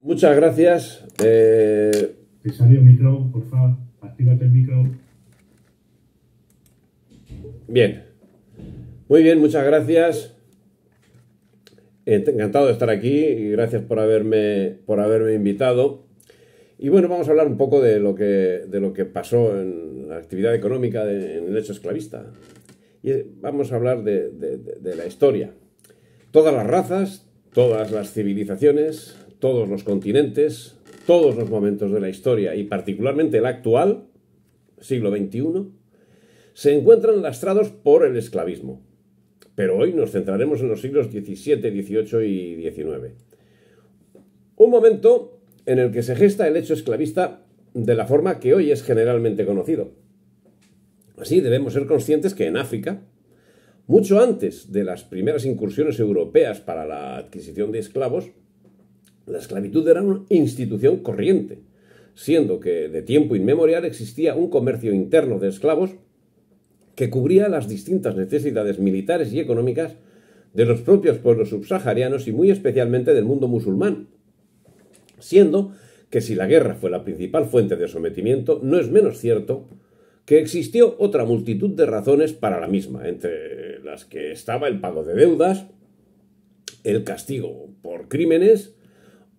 Muchas gracias. Te salió micro, por favor, actívate el micro. Bien, muy bien, muchas gracias. Encantado de estar aquí y gracias por haberme invitado. Y bueno, vamos a hablar un poco de lo que pasó en la actividad económica en el hecho esclavista. Y vamos a hablar de la historia. Todas las razas, todas las civilizaciones, todos los continentes, todos los momentos de la historia y particularmente el actual, siglo XXI, se encuentran lastrados por el esclavismo. Pero hoy nos centraremos en los siglos XVII, XVIII y XIX. Un momento en el que se gesta el hecho esclavista de la forma que hoy es generalmente conocido. Así debemos ser conscientes que en África, mucho antes de las primeras incursiones europeas para la adquisición de esclavos, la esclavitud era una institución corriente, siendo que de tiempo inmemorial existía un comercio interno de esclavos que cubría las distintas necesidades militares y económicas de los propios pueblos subsaharianos y muy especialmente del mundo musulmán, siendo que si la guerra fue la principal fuente de sometimiento, no es menos cierto que existió otra multitud de razones para la misma, entre las que estaba el pago de deudas, el castigo por crímenes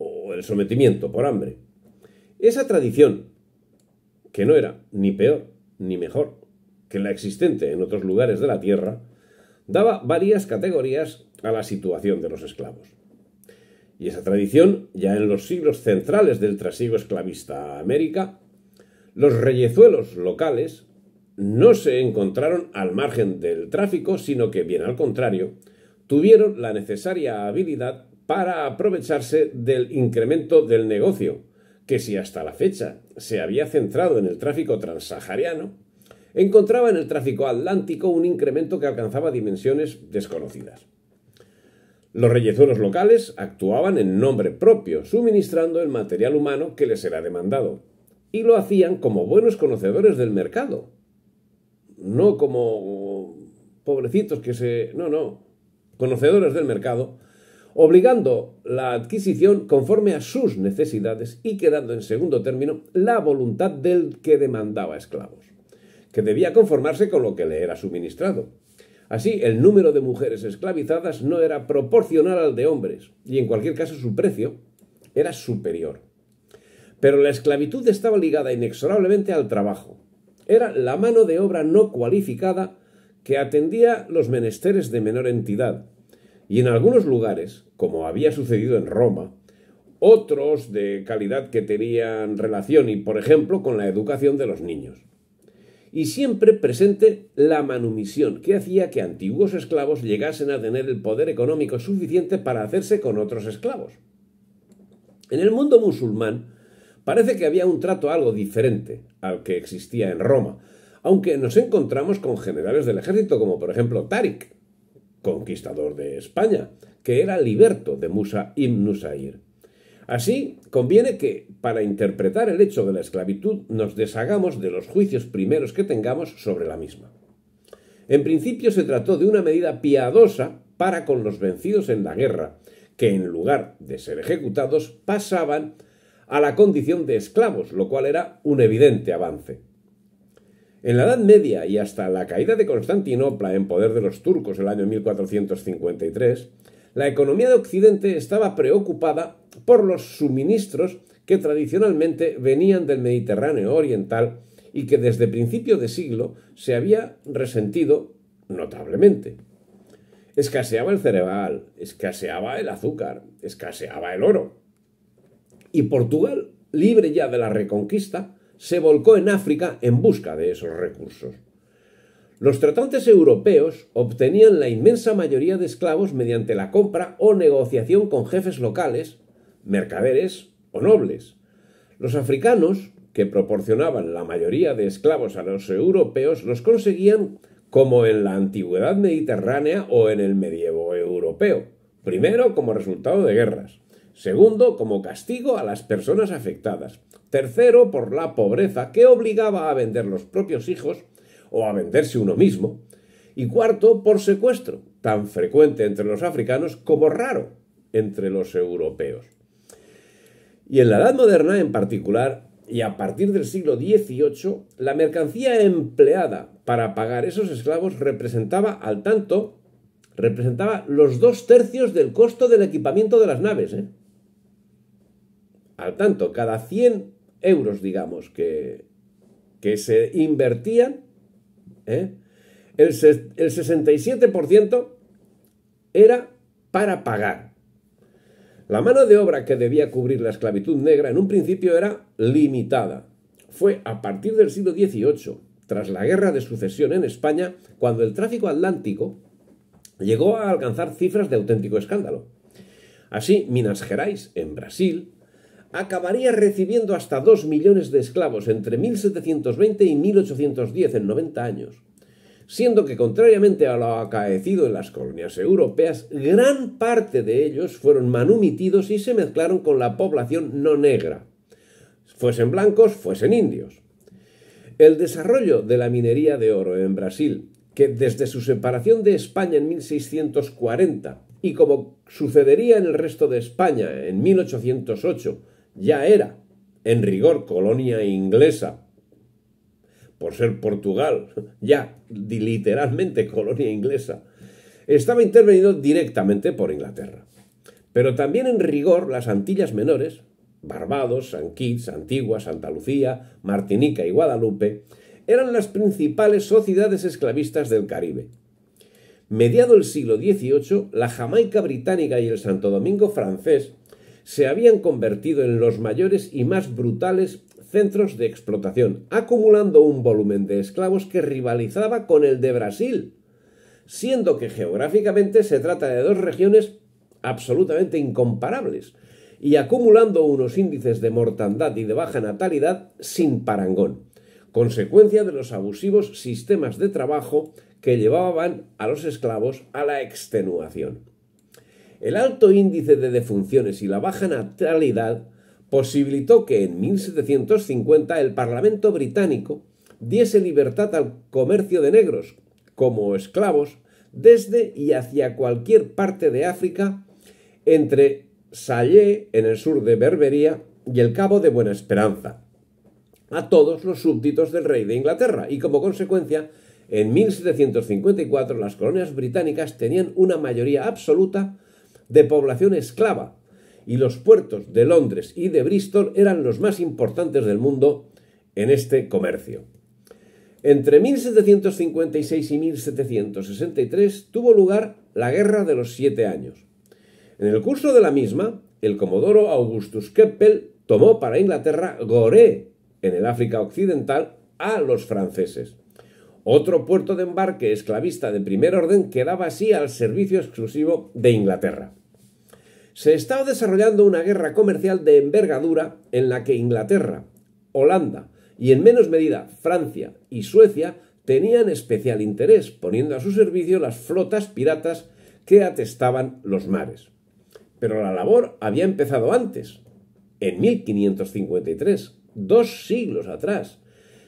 o el sometimiento por hambre. Esa tradición, que no era ni peor ni mejor que la existente en otros lugares de la tierra, daba varias categorías a la situación de los esclavos. Y esa tradición, ya en los siglos centrales del trasiego esclavista a América, los reyezuelos locales no se encontraron al margen del tráfico, sino que, bien al contrario, tuvieron la necesaria habilidad para aprovecharse del incremento del negocio, que si hasta la fecha se había centrado en el tráfico transsahariano, encontraba en el tráfico atlántico un incremento que alcanzaba dimensiones desconocidas. Los reyezuelos locales actuaban en nombre propio, suministrando el material humano que les era demandado, y lo hacían como buenos conocedores del mercado, no como pobrecitos conocedores del mercado, obligando la adquisición conforme a sus necesidades y quedando en segundo término la voluntad del que demandaba esclavos, que debía conformarse con lo que le era suministrado. Así, el número de mujeres esclavizadas no era proporcional al de hombres, y en cualquier caso su precio era superior. Pero la esclavitud estaba ligada inexorablemente al trabajo. Era la mano de obra no cualificada que atendía los menesteres de menor entidad, y en algunos lugares, como había sucedido en Roma, otros de calidad que tenían relación y, por ejemplo, con la educación de los niños. Y siempre presente la manumisión, que hacía que antiguos esclavos llegasen a tener el poder económico suficiente para hacerse con otros esclavos. En el mundo musulmán parece que había un trato algo diferente al que existía en Roma, aunque nos encontramos con generales del ejército como por ejemplo Táriq, conquistador de España, que era liberto de Musa ibn Nusayr. Así, conviene que, para interpretar el hecho de la esclavitud, nos deshagamos de los juicios primeros que tengamos sobre la misma. En principio se trató de una medida piadosa para con los vencidos en la guerra, que en lugar de ser ejecutados pasaban a la condición de esclavos, lo cual era un evidente avance. En la Edad Media y hasta la caída de Constantinopla en poder de los turcos el año 1453, la economía de Occidente estaba preocupada por los suministros que tradicionalmente venían del Mediterráneo oriental y que desde principio de siglo se había resentido notablemente. Escaseaba el cereal, escaseaba el azúcar, escaseaba el oro. Y Portugal, libre ya de la Reconquista, se volcó en África en busca de esos recursos. Los tratantes europeos obtenían la inmensa mayoría de esclavos mediante la compra o negociación con jefes locales, mercaderes o nobles. Los africanos, que proporcionaban la mayoría de esclavos a los europeos, los conseguían como en la antigüedad mediterránea o en el medievo europeo. Primero, como resultado de guerras. Segundo, como castigo a las personas afectadas. Tercero, por la pobreza que obligaba a vender los propios hijos o a venderse uno mismo. Y cuarto, por secuestro, tan frecuente entre los africanos como raro entre los europeos. Y en la Edad Moderna en particular, y a partir del siglo XVIII, la mercancía empleada para pagar esos esclavos representaba los 2/3 del costo del equipamiento de las naves. Al tanto, cada 100 euros, digamos, que se invertían, el 67% era para pagar. La mano de obra que debía cubrir la esclavitud negra en un principio era limitada. Fue a partir del siglo XVIII, tras la Guerra de Sucesión en España, cuando el tráfico atlántico llegó a alcanzar cifras de auténtico escándalo. Así, Minas Gerais, en Brasil, acabaría recibiendo hasta 2 millones de esclavos entre 1720 y 1810, en 90 años, siendo que, contrariamente a lo acaecido en las colonias europeas, gran parte de ellos fueron manumitidos y se mezclaron con la población no negra, fuesen blancos, fuesen indios. El desarrollo de la minería de oro en Brasil, que desde su separación de España en 1640, y como sucedería en el resto de España en 1808, ya era, en rigor, colonia inglesa, por ser Portugal, ya literalmente colonia inglesa, estaba intervenido directamente por Inglaterra. Pero también en rigor las Antillas Menores, Barbados, San Kitts, Antigua, Santa Lucía, Martinica y Guadalupe, eran las principales sociedades esclavistas del Caribe. Mediado el siglo XVIII, la Jamaica británica y el Santo Domingo francés se habían convertido en los mayores y más brutales centros de explotación, acumulando un volumen de esclavos que rivalizaba con el de Brasil, siendo que geográficamente se trata de dos regiones absolutamente incomparables, y acumulando unos índices de mortandad y de baja natalidad sin parangón, consecuencia de los abusivos sistemas de trabajo que llevaban a los esclavos a la extenuación. El alto índice de defunciones y la baja natalidad posibilitó que en 1750 el Parlamento británico diese libertad al comercio de negros como esclavos desde y hacia cualquier parte de África entre Sallé, en el sur de Berbería, y el Cabo de Buena Esperanza, a todos los súbditos del rey de Inglaterra, y como consecuencia, en 1754 las colonias británicas tenían una mayoría absoluta de población esclava, y los puertos de Londres y de Bristol eran los más importantes del mundo en este comercio. Entre 1756 y 1763 tuvo lugar la Guerra de los 7 Años. En el curso de la misma, el comodoro Augustus Keppel tomó para Inglaterra Gorée, en el África Occidental, a los franceses. Otro puerto de embarque esclavista de primer orden quedaba así al servicio exclusivo de Inglaterra. Se estaba desarrollando una guerra comercial de envergadura en la que Inglaterra, Holanda y en menos medida Francia y Suecia tenían especial interés, poniendo a su servicio las flotas piratas que atestaban los mares. Pero la labor había empezado antes, en 1553, 2 siglos atrás,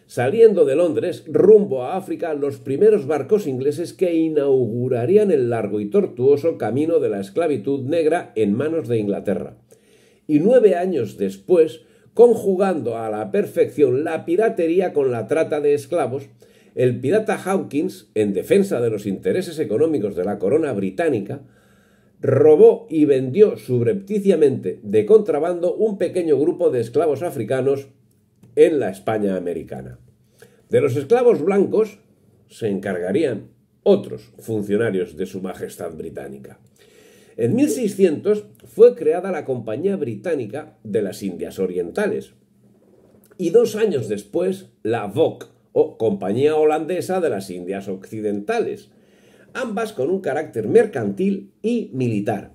saliendo de Londres rumbo a África los primeros barcos ingleses que inaugurarían el largo y tortuoso camino de la esclavitud negra en manos de Inglaterra. Y 9 años después, conjugando a la perfección la piratería con la trata de esclavos, el pirata Hawkins, en defensa de los intereses económicos de la corona británica, robó y vendió subrepticiamente de contrabando un pequeño grupo de esclavos africanos en la España americana. De los esclavos blancos se encargarían otros funcionarios de Su Majestad Británica. En 1600 fue creada la Compañía Británica de las Indias Orientales y 2 años después la VOC, o Compañía Holandesa de las Indias Occidentales, ambas con un carácter mercantil y militar.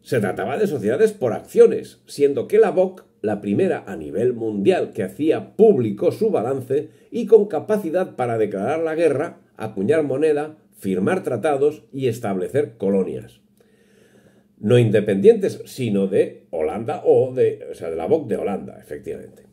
Se trataba de sociedades por acciones, siendo que la VOC la primera a nivel mundial que hacía público su balance y con capacidad para declarar la guerra, acuñar moneda, firmar tratados y establecer colonias. No independientes, sino de Holanda de la VOC de Holanda, efectivamente.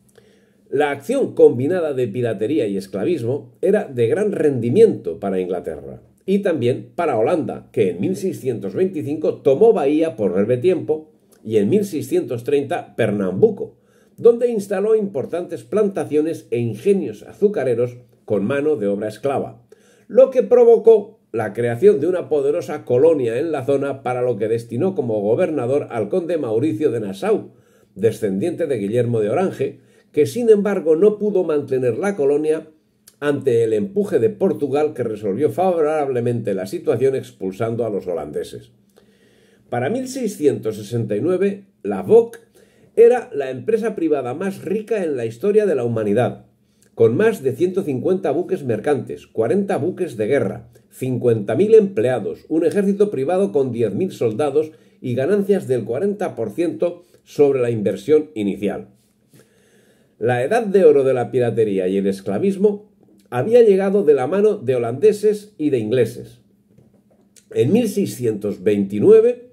La acción combinada de piratería y esclavismo era de gran rendimiento para Inglaterra y también para Holanda, que en 1625 tomó Bahía por breve tiempo, y en 1630 Pernambuco, donde instaló importantes plantaciones e ingenios azucareros con mano de obra esclava, lo que provocó la creación de una poderosa colonia en la zona, para lo que destinó como gobernador al conde Mauricio de Nassau, descendiente de Guillermo de Orange, que sin embargo no pudo mantener la colonia ante el empuje de Portugal, que resolvió favorablemente la situación expulsando a los holandeses. Para 1669, la VOC era la empresa privada más rica en la historia de la humanidad, con más de 150 buques mercantes, 40 buques de guerra, 50.000 empleados, un ejército privado con 10.000 soldados y ganancias del 40% sobre la inversión inicial. La edad de oro de la piratería y el esclavismo había llegado de la mano de holandeses y de ingleses. En 1629,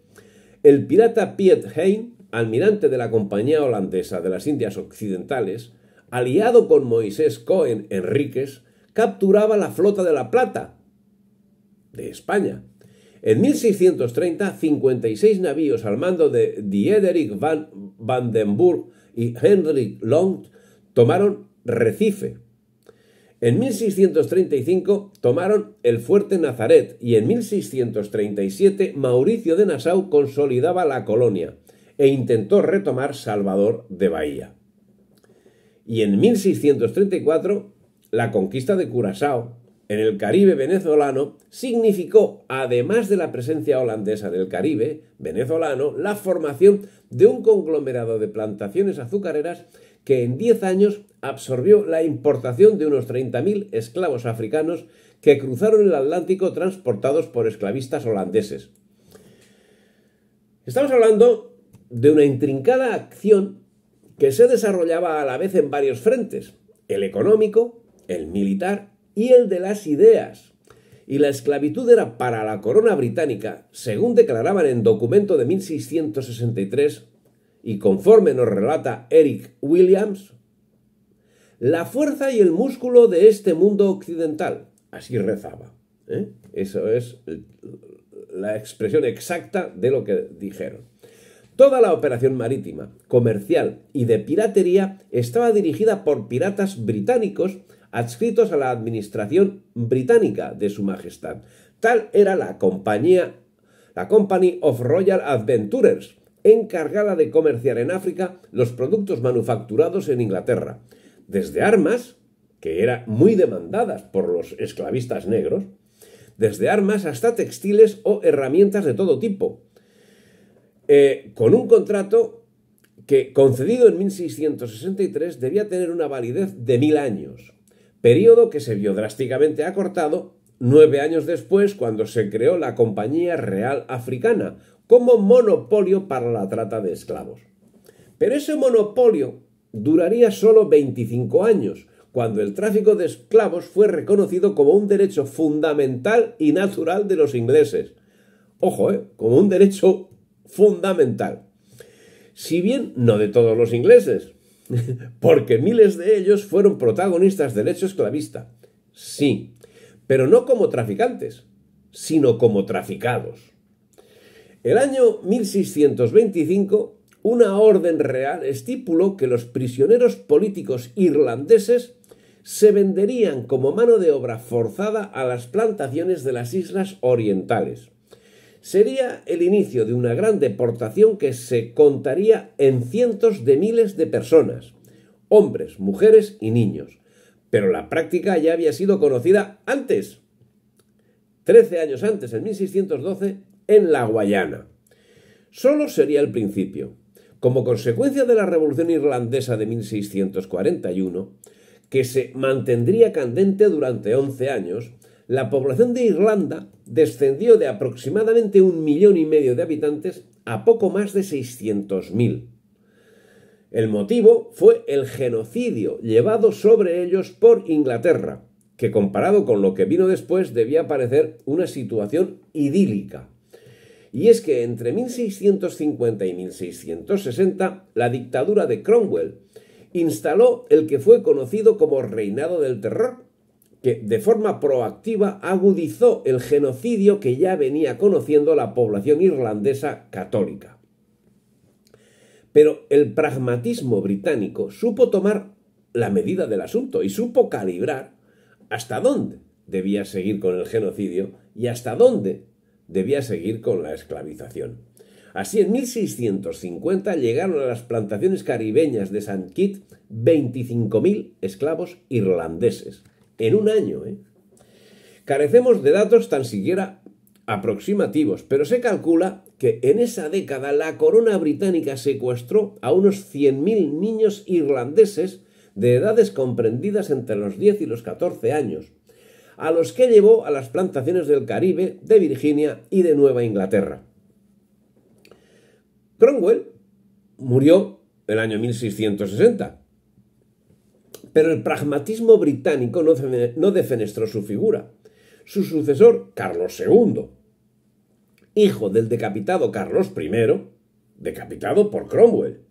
el pirata Piet Hein, almirante de la Compañía Holandesa de las Indias Occidentales, aliado con Moisés Cohen Enríquez, capturaba la flota de la Plata de España. En 1630, 56 navíos al mando de Diederik van Vandenburg y Hendrik Long tomaron Recife. En 1635 tomaron el fuerte Nazaret y en 1637 Mauricio de Nassau consolidaba la colonia e intentó retomar Salvador de Bahía. Y en 1634 la conquista de Curazao en el Caribe venezolano significó, además de la presencia holandesa en el Caribe venezolano, la formación de un conglomerado de plantaciones azucareras que en 10 años absorbió la importación de unos 30.000 esclavos africanos que cruzaron el Atlántico transportados por esclavistas holandeses. Estamos hablando de una intrincada acción que se desarrollaba a la vez en varios frentes: el económico, el militar y el de las ideas. Y la esclavitud era para la corona británica, según declaraban en documento de 1663, y conforme nos relata Eric Williams, la fuerza y el músculo de este mundo occidental. Así rezaba. Eso es la expresión exacta de lo que dijeron. Toda la operación marítima, comercial y de piratería estaba dirigida por piratas británicos adscritos a la administración británica de Su Majestad. Tal era la Company of Royal Adventurers, encargada de comerciar en África los productos manufacturados en Inglaterra, desde armas, que eran muy demandadas por los esclavistas negros, desde armas hasta textiles o herramientas de todo tipo, con un contrato que, concedido en 1663, debía tener una validez de 1000 años, periodo que se vio drásticamente acortado 9 años después, cuando se creó la Compañía Real Africana como monopolio para la trata de esclavos. Pero ese monopolio duraría solo 25 años, cuando el tráfico de esclavos fue reconocido como un derecho fundamental y natural de los ingleses. Ojo, como un derecho fundamental. Si bien no de todos los ingleses, porque miles de ellos fueron protagonistas del hecho esclavista. Sí, pero no como traficantes, sino como traficados. El año 1625, una orden real estipuló que los prisioneros políticos irlandeses se venderían como mano de obra forzada a las plantaciones de las islas orientales. Sería el inicio de una gran deportación que se contaría en cientos de miles de personas, hombres, mujeres y niños. Pero la práctica ya había sido conocida antes, 13 años antes, en 1612, en la Guayana. Solo sería el principio. Como consecuencia de la Revolución Irlandesa de 1641, que se mantendría candente durante 11 años, la población de Irlanda descendió de aproximadamente 1,5 millones de habitantes a poco más de 600.000. El motivo fue el genocidio llevado sobre ellos por Inglaterra, que comparado con lo que vino después debía parecer una situación idílica. Y es que entre 1650 y 1660 la dictadura de Cromwell instaló el que fue conocido como Reinado del Terror, que de forma proactiva agudizó el genocidio que ya venía conociendo la población irlandesa católica. Pero el pragmatismo británico supo tomar la medida del asunto y supo calibrar hasta dónde debía seguir con el genocidio y hasta dónde debía seguir con la esclavización. Así, en 1650 llegaron a las plantaciones caribeñas de St. Kitts 25.000 esclavos irlandeses. En un año, Carecemos de datos tan siquiera aproximativos, pero se calcula que en esa década la corona británica secuestró a unos 100.000 niños irlandeses de edades comprendidas entre los 10 y los 14 años, a los que llevó a las plantaciones del Caribe, de Virginia y de Nueva Inglaterra. Cromwell murió el año 1660, pero el pragmatismo británico no defenestró su figura. Su sucesor, Carlos II, hijo del decapitado Carlos I, decapitado por Cromwell,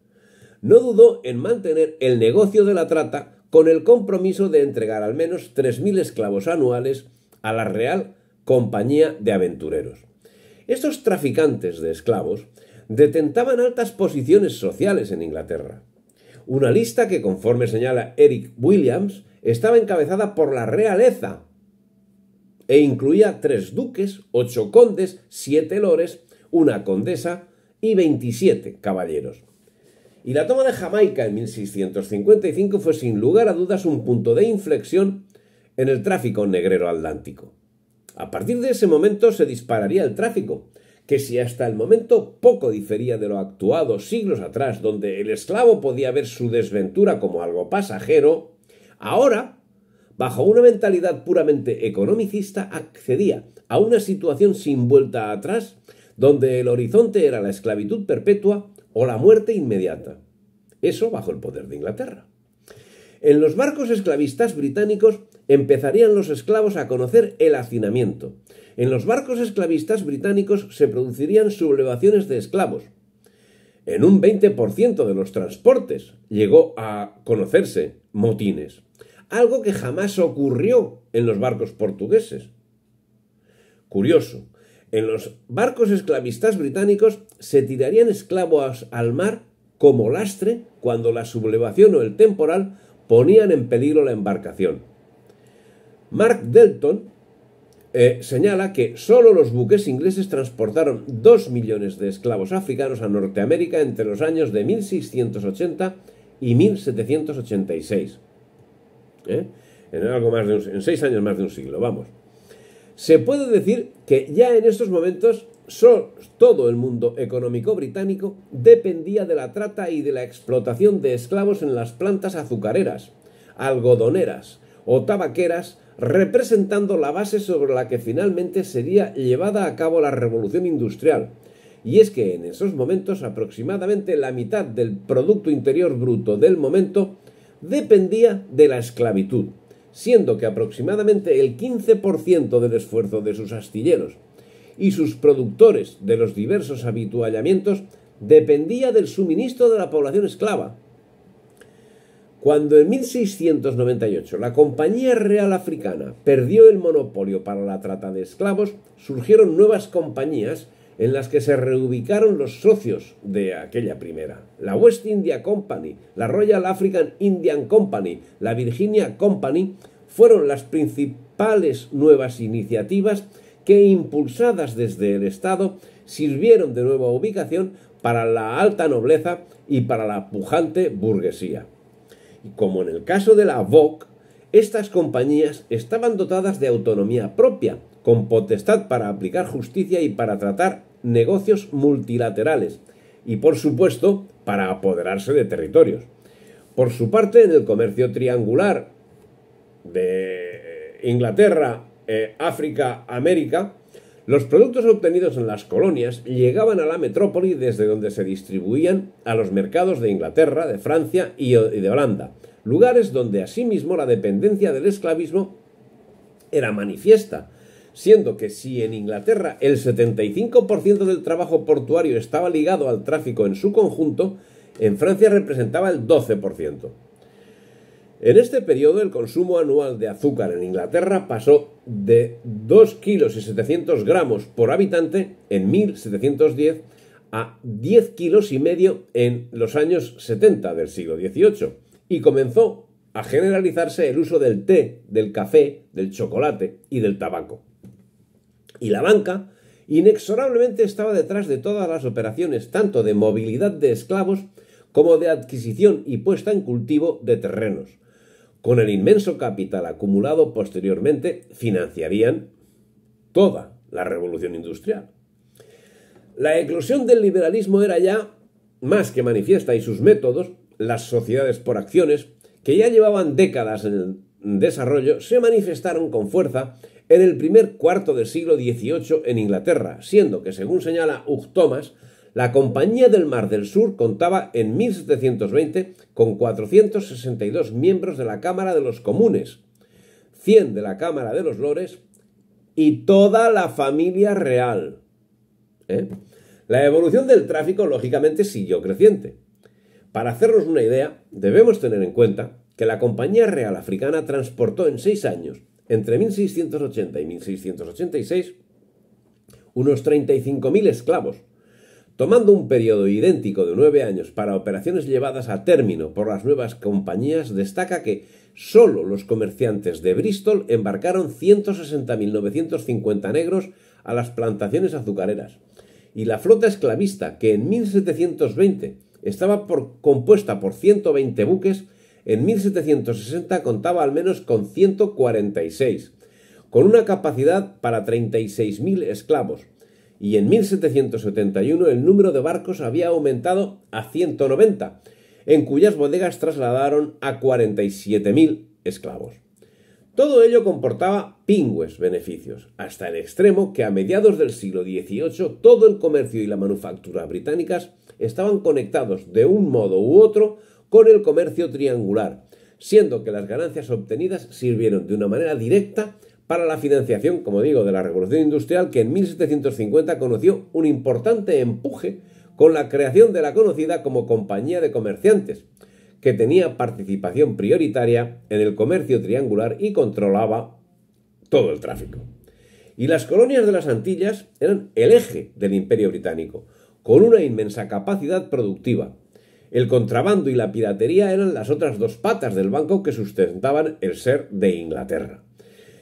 no dudó en mantener el negocio de la trata con el compromiso de entregar al menos 3.000 esclavos anuales a la Real Compañía de Aventureros. Estos traficantes de esclavos detentaban altas posiciones sociales en Inglaterra. Una lista que, conforme señala Eric Williams, estaba encabezada por la realeza e incluía 3 duques, 8 condes, 7 lores, una condesa y 27 caballeros. Y la toma de Jamaica en 1655 fue sin lugar a dudas un punto de inflexión en el tráfico negrero atlántico. A partir de ese momento se dispararía el tráfico, que si hasta el momento poco difería de lo actuado siglos atrás, donde el esclavo podía ver su desventura como algo pasajero, ahora, bajo una mentalidad puramente economicista, accedía a una situación sin vuelta atrás, donde el horizonte era la esclavitud perpetua o la muerte inmediata. Eso bajo el poder de Inglaterra. En los barcos esclavistas británicos empezarían los esclavos a conocer el hacinamiento. En los barcos esclavistas británicos se producirían sublevaciones de esclavos. En un 20% de los transportes llegó a conocerse motines, algo que jamás ocurrió en los barcos portugueses. Curioso, en los barcos esclavistas británicos se tirarían esclavos al mar como lastre cuando la sublevación o el temporal ponían en peligro la embarcación. Mark Delton señala que solo los buques ingleses transportaron 2 millones de esclavos africanos a Norteamérica entre los años de 1680 y 1786. En 6 años más de un siglo, vamos. Se puede decir que ya en estos momentos todo el mundo económico británico dependía de la trata y de la explotación de esclavos en las plantas azucareras, algodoneras o tabaqueras, representando la base sobre la que finalmente sería llevada a cabo la revolución industrial. Y es que en esos momentos aproximadamente la mitad del Producto Interior Bruto del momento dependía de la esclavitud, siendo que aproximadamente el 15% del esfuerzo de sus astilleros y sus productores de los diversos habituallamientos dependía del suministro de la población esclava. Cuando en 1698 la Compañía Real Africana perdió el monopolio para la trata de esclavos, surgieron nuevas compañías en las que se reubicaron los socios de aquella primera. La West India Company, la Royal African Indian Company, la Virginia Company fueron las principales nuevas iniciativas que, impulsadas desde el Estado, sirvieron de nueva ubicación para la alta nobleza y para la pujante burguesía. Y como en el caso de la VOC, estas compañías estaban dotadas de autonomía propia, con potestad para aplicar justicia y para tratar negocios multilaterales, y por supuesto para apoderarse de territorios. Por su parte, en el comercio triangular de Inglaterra, África, América, los productos obtenidos en las colonias llegaban a la metrópoli desde donde se distribuían a los mercados de Inglaterra, de Francia y de Holanda, lugares donde asimismo la dependencia del esclavismo era manifiesta, siendo que si en Inglaterra el 75% del trabajo portuario estaba ligado al tráfico en su conjunto, en Francia representaba el 12%. En este periodo el consumo anual de azúcar en Inglaterra pasó de 2,7 kilos por habitante en 1710 a 10,5 kilos en los años 70 del siglo XVIII y comenzó a generalizarse el uso del té, del café, del chocolate y del tabaco. Y la banca inexorablemente estaba detrás de todas las operaciones, tanto de movilidad de esclavos como de adquisición y puesta en cultivo de terrenos. Con el inmenso capital acumulado posteriormente, financiarían toda la revolución industrial. La eclosión del liberalismo era ya más que manifiesta y sus métodos, las sociedades por acciones, que ya llevaban décadas en el desarrollo, se manifestaron con fuerza en el primer cuarto del siglo XVIII en Inglaterra, siendo que, según señala Hugh Thomas, la Compañía del Mar del Sur contaba en 1720 con 462 miembros de la Cámara de los Comunes, 100 de la Cámara de los Lores y toda la familia real. La evolución del tráfico, lógicamente, siguió creciente. Para hacernos una idea, debemos tener en cuenta que la Compañía Real Africana transportó en 6 años, entre 1680 y 1686, unos 35.000 esclavos. Tomando un periodo idéntico de 9 años para operaciones llevadas a término por las nuevas compañías, destaca que solo los comerciantes de Bristol embarcaron 160.950 negros a las plantaciones azucareras, y la flota esclavista, que en 1720 estaba compuesta por 120 buques, en 1760 contaba al menos con 146, con una capacidad para 36.000 esclavos, y en 1771 el número de barcos había aumentado a 190, en cuyas bodegas trasladaron a 47.000 esclavos. Todo ello comportaba pingües beneficios, hasta el extremo que a mediados del siglo XVIII todo el comercio y la manufactura británicas estaban conectados de un modo u otro con el comercio triangular, siendo que las ganancias obtenidas sirvieron de una manera directa para la financiación, como digo, de la Revolución Industrial, que en 1750 conoció un importante empuje con la creación de la conocida como Compañía de Comerciantes, que tenía participación prioritaria en el comercio triangular y controlaba todo el tráfico. Y las colonias de las Antillas eran el eje del Imperio Británico, con una inmensa capacidad productiva. El contrabando y la piratería eran las otras dos patas del banco que sustentaban el ser de Inglaterra.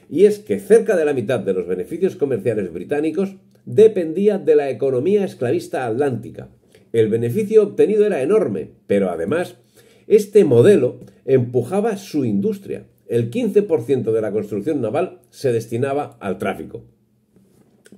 Y es que cerca de la mitad de los beneficios comerciales británicos dependía de la economía esclavista atlántica. El beneficio obtenido era enorme, pero además este modelo empujaba su industria. El 15% de la construcción naval se destinaba al tráfico.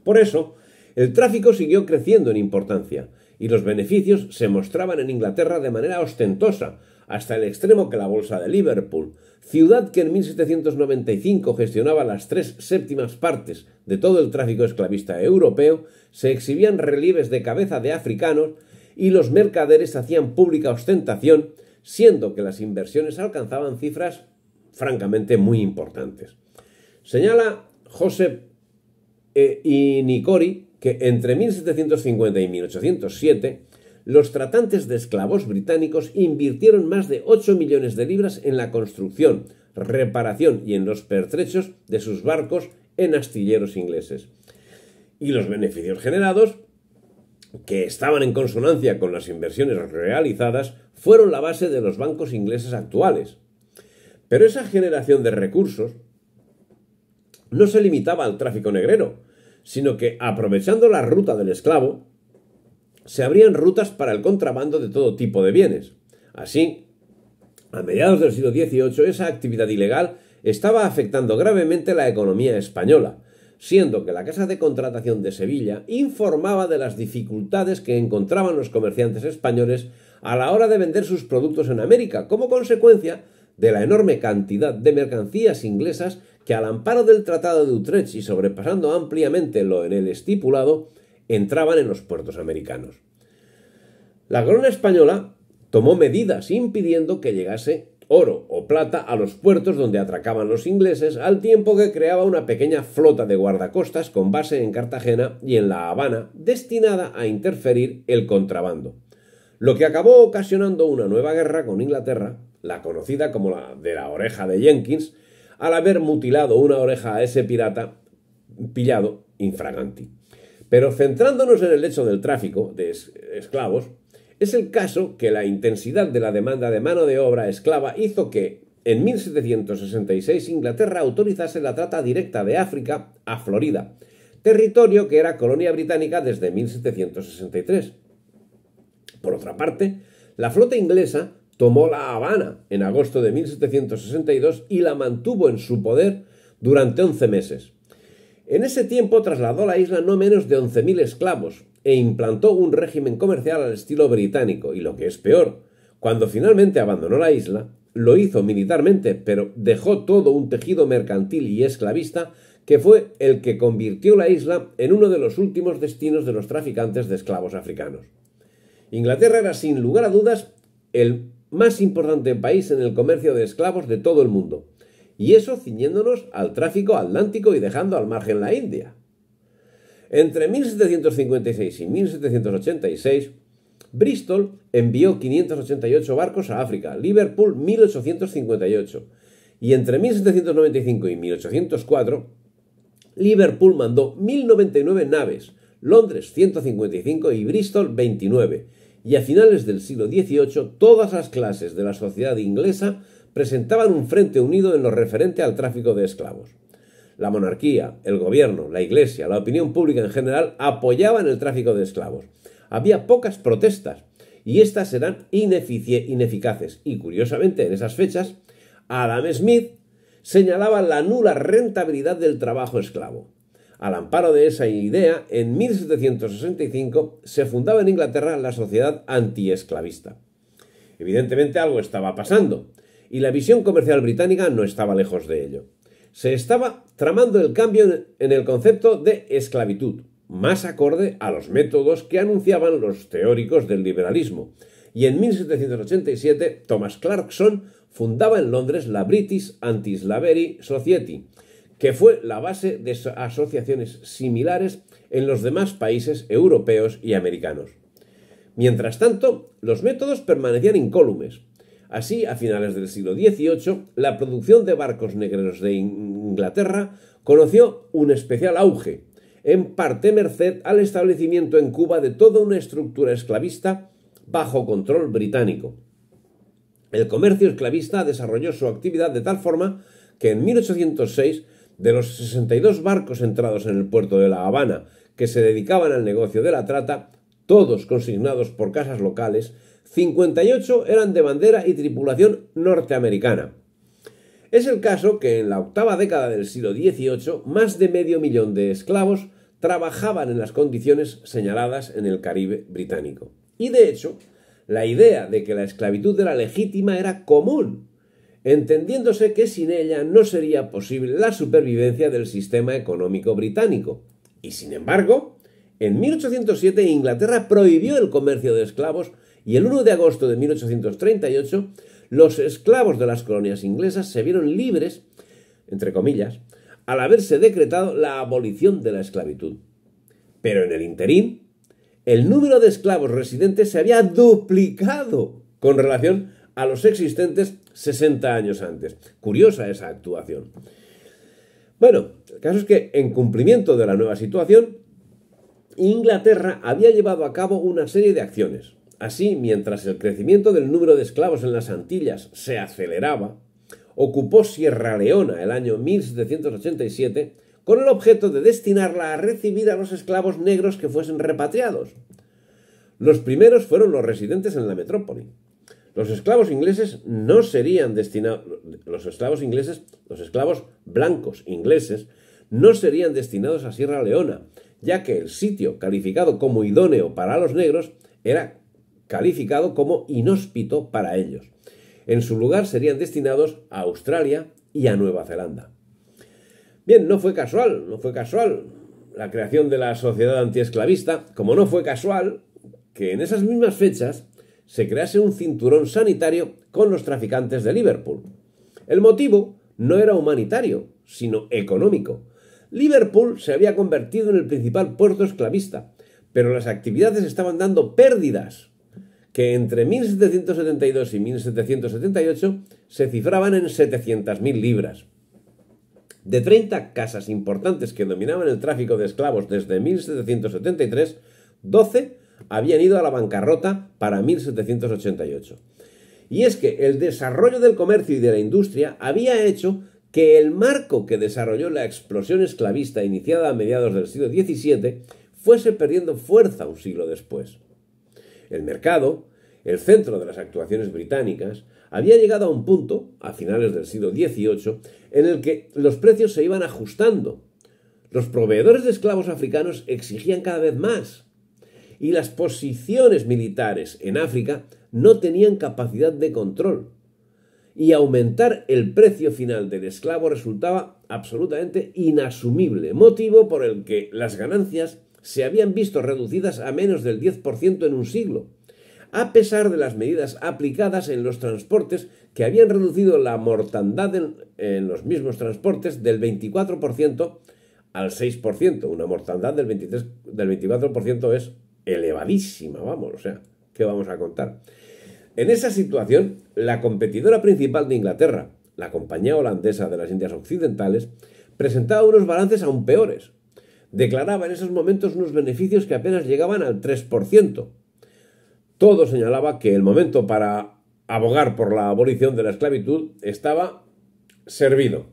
Por eso, el tráfico siguió creciendo en importancia y los beneficios se mostraban en Inglaterra de manera ostentosa, hasta el extremo que la bolsa de Liverpool, ciudad que en 1795 gestionaba las 3/7 partes de todo el tráfico esclavista europeo, se exhibían relieves de cabeza de africanos y los mercaderes hacían pública ostentación, siendo que las inversiones alcanzaban cifras francamente muy importantes. Señala Joseph Nicori que entre 1750 y 1807 los tratantes de esclavos británicos invirtieron más de 8 millones de libras en la construcción, reparación y en los pertrechos de sus barcos en astilleros ingleses. Y los beneficios generados, que estaban en consonancia con las inversiones realizadas, fueron la base de los bancos ingleses actuales. Pero esa generación de recursos no se limitaba al tráfico negrero, sino que, aprovechando la ruta del esclavo, se abrían rutas para el contrabando de todo tipo de bienes. Así, a mediados del siglo XVIII, esa actividad ilegal estaba afectando gravemente la economía española, siendo que la Casa de Contratación de Sevilla informaba de las dificultades que encontraban los comerciantes españoles a la hora de vender sus productos en América, como consecuencia de la enorme cantidad de mercancías inglesas que, al amparo del Tratado de Utrecht y sobrepasando ampliamente lo en él estipulado, entraban en los puertos americanos. La corona española tomó medidas impidiendo que llegase oro o plata a los puertos donde atracaban los ingleses, al tiempo que creaba una pequeña flota de guardacostas con base en Cartagena y en La Habana, destinada a interferir el contrabando, lo que acabó ocasionando una nueva guerra con Inglaterra, la conocida como la de la oreja de Jenkins, al haber mutilado una oreja a ese pirata pillado infraganti. Pero centrándonos en el hecho del tráfico de esclavos, es el caso que la intensidad de la demanda de mano de obra esclava hizo que en 1766 Inglaterra autorizase la trata directa de África a Florida, territorio que era colonia británica desde 1763. Por otra parte, la flota inglesa tomó La Habana en agosto de 1762 y la mantuvo en su poder durante 11 meses. En ese tiempo trasladó a la isla no menos de 11.000 esclavos e implantó un régimen comercial al estilo británico, y lo que es peor, cuando finalmente abandonó la isla, lo hizo militarmente, pero dejó todo un tejido mercantil y esclavista que fue el que convirtió la isla en uno de los últimos destinos de los traficantes de esclavos africanos. Inglaterra era sin lugar a dudas el más importante país en el comercio de esclavos de todo el mundo, y eso ciñéndonos al tráfico atlántico y dejando al margen la India. Entre 1756 y 1786, Bristol envió 588 barcos a África, Liverpool 1858, y entre 1795 y 1804, Liverpool mandó 1099 naves, Londres 155 y Bristol 29, y a finales del siglo XVIII todas las clases de la sociedad inglesa presentaban un frente unido en lo referente al tráfico de esclavos. La monarquía, el gobierno, la iglesia, la opinión pública en general apoyaban el tráfico de esclavos. Había pocas protestas y éstas eran ineficaces, y curiosamente en esas fechas Adam Smith señalaba la nula rentabilidad del trabajo esclavo. Al amparo de esa idea, en 1765 se fundaba en Inglaterra la Sociedad Antiesclavista. Evidentemente algo estaba pasando, y la visión comercial británica no estaba lejos de ello. Se estaba tramando el cambio en el concepto de esclavitud, más acorde a los métodos que anunciaban los teóricos del liberalismo, y en 1787 Thomas Clarkson fundaba en Londres la British Anti-Slavery Society, que fue la base de asociaciones similares en los demás países europeos y americanos. Mientras tanto, los métodos permanecían incólumes. Así, a finales del siglo XVIII, la producción de barcos negreros de Inglaterra conoció un especial auge, en parte merced al establecimiento en Cuba de toda una estructura esclavista bajo control británico. El comercio esclavista desarrolló su actividad de tal forma que en 1806, de los 62 barcos entrados en el puerto de La Habana que se dedicaban al negocio de la trata, todos consignados por casas locales, 58 eran de bandera y tripulación norteamericana. Es el caso que en la octava década del siglo XVIII más de 500.000 de esclavos trabajaban en las condiciones señaladas en el Caribe británico. Y de hecho, la idea de que la esclavitud era legítima era común, entendiéndose que sin ella no sería posible la supervivencia del sistema económico británico. Y sin embargo, en 1807 Inglaterra prohibió el comercio de esclavos y el 1 de agosto de 1838 los esclavos de las colonias inglesas se vieron libres, entre comillas, al haberse decretado la abolición de la esclavitud. Pero en el interín, el número de esclavos residentes se había duplicado con relación a los existentes 60 años antes. Curiosa esa actuación. Bueno, el caso es que, en cumplimiento de la nueva situación, Inglaterra había llevado a cabo una serie de acciones. Así, mientras el crecimiento del número de esclavos en las Antillas se aceleraba, ocupó Sierra Leona el año 1787 con el objeto de destinarla a recibir a los esclavos negros que fuesen repatriados. Los primeros fueron los residentes en la metrópoli. Los esclavos ingleses no serían destinados, los esclavos blancos ingleses no serían destinados a Sierra Leona, ya que el sitio calificado como idóneo para los negros era calificado como inhóspito para ellos. En su lugar serían destinados a Australia y a Nueva Zelanda. Bien, no fue casual la creación de la sociedad antiesclavista, como no fue casual que en esas mismas fechas se crease un cinturón sanitario con los traficantes de Liverpool. El motivo no era humanitario, sino económico. Liverpool se había convertido en el principal puerto esclavista, pero las actividades estaban dando pérdidas que entre 1772 y 1778 se cifraban en 700.000 libras. De 30 casas importantes que dominaban el tráfico de esclavos desde 1773, 12 habían ido a la bancarrota para 1788. Y es que el desarrollo del comercio y de la industria había hecho que el marco que desarrolló la explosión esclavista iniciada a mediados del siglo XVII fuese perdiendo fuerza un siglo después. El mercado, el centro de las actuaciones británicas, había llegado a un punto, a finales del siglo XVIII, en el que los precios se iban ajustando. Los proveedores de esclavos africanos exigían cada vez más, y las posiciones militares en África no tenían capacidad de control, y aumentar el precio final del esclavo resultaba absolutamente inasumible, motivo por el que las ganancias se habían visto reducidas a menos del 10% en un siglo, a pesar de las medidas aplicadas en los transportes que habían reducido la mortandad en los mismos transportes del 24% al 6%. Una mortandad del 24% es elevadísima, vamos, o sea, ¿qué vamos a contar? En esa situación, la competidora principal de Inglaterra, la Compañía Holandesa de las Indias Occidentales, presentaba unos balances aún peores. Declaraba en esos momentos unos beneficios que apenas llegaban al 3%. Todo señalaba que el momento para abogar por la abolición de la esclavitud estaba servido.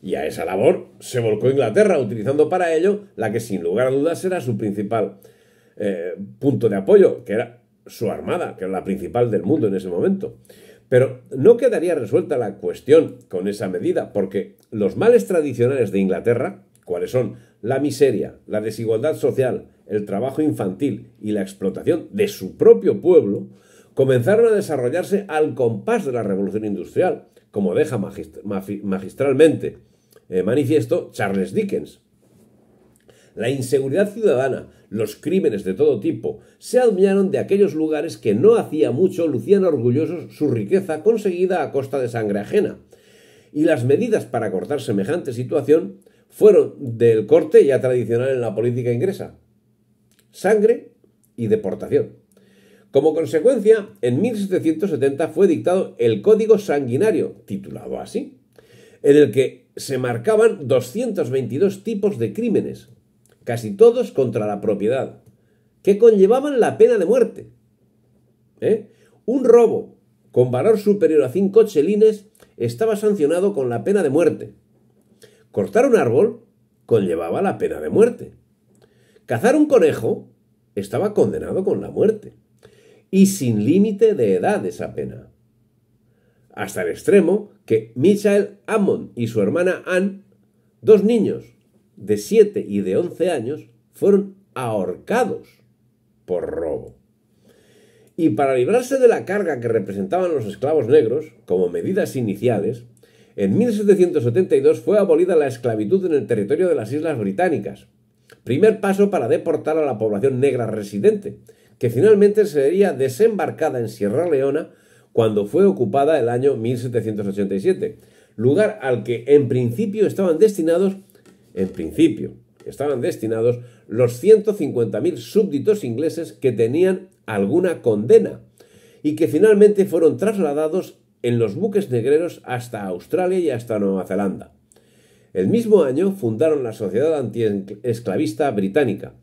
Y a esa labor se volcó Inglaterra, utilizando para ello la que sin lugar a dudas era su principal punto de apoyo, que era su armada, que era la principal del mundo en ese momento. Pero no quedaría resuelta la cuestión con esa medida, porque los males tradicionales de Inglaterra, cuáles son la miseria, la desigualdad social, el trabajo infantil y la explotación de su propio pueblo, comenzaron a desarrollarse al compás de la Revolución Industrial, como deja magistralmente manifiesto Charles Dickens. La inseguridad ciudadana, los crímenes de todo tipo, se adueñaron de aquellos lugares que no hacía mucho lucían orgullosos su riqueza conseguida a costa de sangre ajena. Y las medidas para cortar semejante situación fueron del corte ya tradicional en la política inglesa: sangre y deportación. Como consecuencia, en 1770 fue dictado el Código Sanguinario, titulado así, en el que se marcaban 222 tipos de crímenes, casi todos contra la propiedad, que conllevaban la pena de muerte. Un robo con valor superior a 5 chelines estaba sancionado con la pena de muerte. Cortar un árbol conllevaba la pena de muerte. Cazar un conejo estaba condenado con la muerte, y sin límite de edad esa pena. Hasta el extremo que Michael Hammond y su hermana Anne, dos niños de 7 y de 11 años, fueron ahorcados por robo. Y para librarse de la carga que representaban los esclavos negros, como medidas iniciales, en 1772 fue abolida la esclavitud en el territorio de las Islas Británicas, primer paso para deportar a la población negra residente, que finalmente sería desembarcada en Sierra Leona cuando fue ocupada el año 1787, lugar al que en principio estaban destinados los 150.000 súbditos ingleses que tenían alguna condena y que finalmente fueron trasladados en los buques negreros hasta Australia y hasta Nueva Zelanda. El mismo año fundaron la Sociedad Antiesclavista Británica.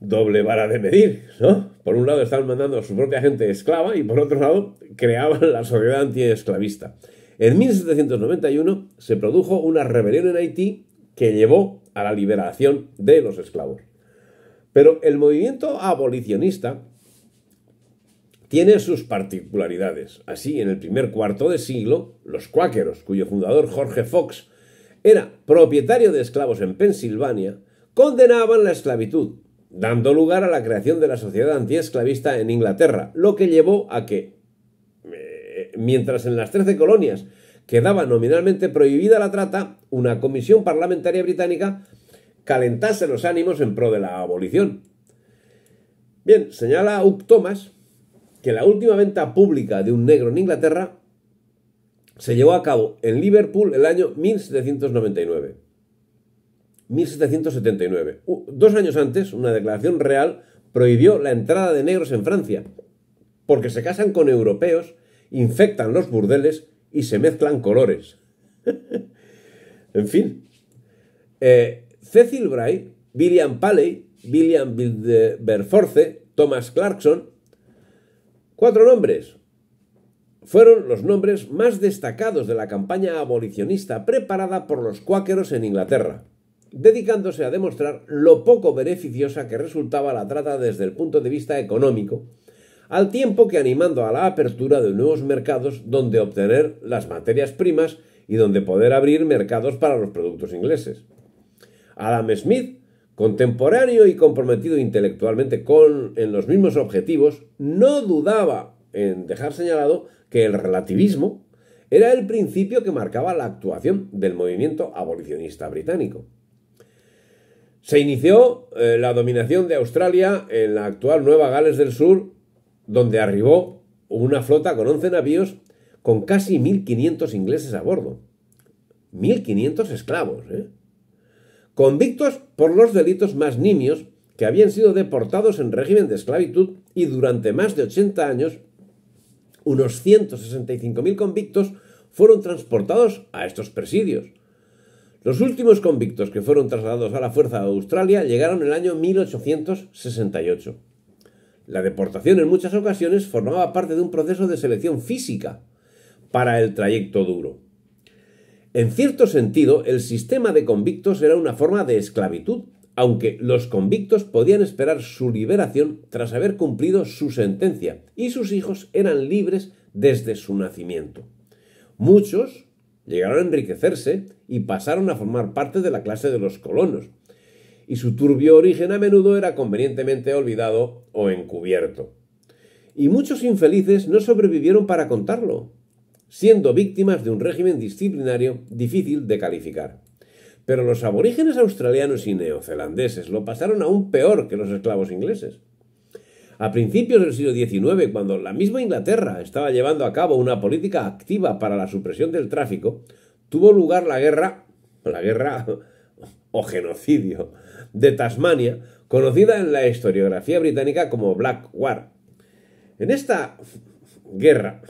Doble vara de medir, ¿no? Por un lado estaban mandando a su propia gente esclava y por otro lado creaban la Sociedad Antiesclavista. En 1791 se produjo una rebelión en Haití que llevó a la liberación de los esclavos. Pero el movimiento abolicionista tiene sus particularidades. Así, en el primer cuarto de siglo, los cuáqueros, cuyo fundador Jorge Fox era propietario de esclavos en Pensilvania, condenaban la esclavitud, dando lugar a la creación de la Sociedad Antiesclavista en Inglaterra, lo que llevó a que, mientras en las 13 colonias quedaba nominalmente prohibida la trata, una comisión parlamentaria británica calentase los ánimos en pro de la abolición. Bien, señala Hugh Thomas que la última venta pública de un negro en Inglaterra se llevó a cabo en Liverpool el año 1779. 1779. 2 años antes, una declaración real prohibió la entrada de negros en Francia, porque se casan con europeos, infectan los burdeles y se mezclan colores. En fin, Cecil Bray, William Paley, William Wilberforce, Thomas Clarkson, 4 nombres. Fueron los nombres más destacados de la campaña abolicionista preparada por los cuáqueros en Inglaterra, dedicándose a demostrar lo poco beneficiosa que resultaba la trata desde el punto de vista económico, al tiempo que animando a la apertura de nuevos mercados donde obtener las materias primas y donde poder abrir mercados para los productos ingleses. Adam Smith, contemporáneo y comprometido intelectualmente en los mismos objetivos, no dudaba en dejar señalado que el relativismo era el principio que marcaba la actuación del movimiento abolicionista británico. Se inició la dominación de Australia en la actual Nueva Gales del Sur, donde arribó una flota con 11 navíos con casi 1.500 ingleses a bordo. 1.500 esclavos, convictos por los delitos más nimios, que habían sido deportados en régimen de esclavitud, y durante más de 80 años unos 165.000 convictos fueron transportados a estos presidios. Los últimos convictos que fueron trasladados a la fuerza de Australia llegaron en el año 1868. La deportación en muchas ocasiones formaba parte de un proceso de selección física para el trayecto duro. En cierto sentido, el sistema de convictos era una forma de esclavitud, aunque los convictos podían esperar su liberación tras haber cumplido su sentencia, y sus hijos eran libres desde su nacimiento. Muchos llegaron a enriquecerse y pasaron a formar parte de la clase de los colonos, y su turbio origen a menudo era convenientemente olvidado o encubierto. Y muchos infelices no sobrevivieron para contarlo, siendo víctimas de un régimen disciplinario difícil de calificar. Pero los aborígenes australianos y neozelandeses lo pasaron aún peor que los esclavos ingleses. A principios del siglo XIX, cuando la misma Inglaterra estaba llevando a cabo una política activa para la supresión del tráfico, tuvo lugar la guerra o genocidio de Tasmania, conocida en la historiografía británica como Black War. En esta guerra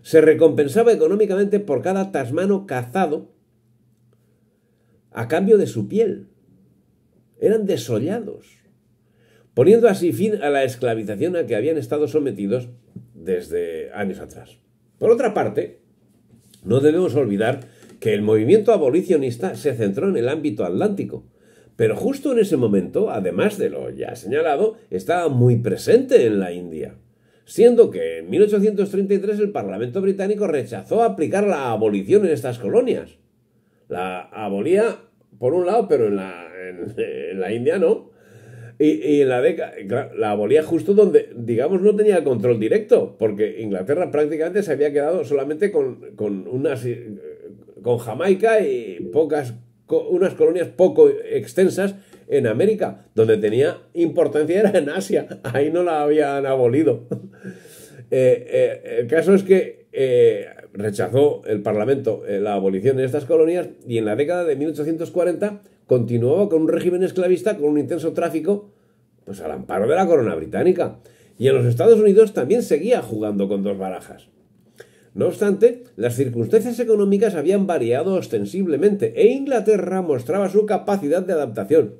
se recompensaba económicamente por cada tasmano cazado a cambio de su piel. Eran desollados, poniendo así fin a la esclavización a que habían estado sometidos desde años atrás. Por otra parte, no debemos olvidar que el movimiento abolicionista se centró en el ámbito atlántico, pero justo en ese momento, además de lo ya señalado, estaba muy presente en la India, siendo que en 1833 el Parlamento británico rechazó aplicar la abolición en estas colonias. La abolía por un lado, pero en la India no. Y en la década, claro, la abolía justo donde, digamos, no tenía control directo, porque Inglaterra prácticamente se había quedado solamente con Jamaica y unas colonias poco extensas en América. Donde tenía importancia era en Asia, ahí no la habían abolido. El caso es que rechazó el Parlamento la abolición de estas colonias, y en la década de 1840 continuaba con un régimen esclavista con un intenso tráfico, pues al amparo de la corona británica. Y en los Estados Unidos también seguía jugando con dos barajas. No obstante, las circunstancias económicas habían variado ostensiblemente, e Inglaterra mostraba su capacidad de adaptación,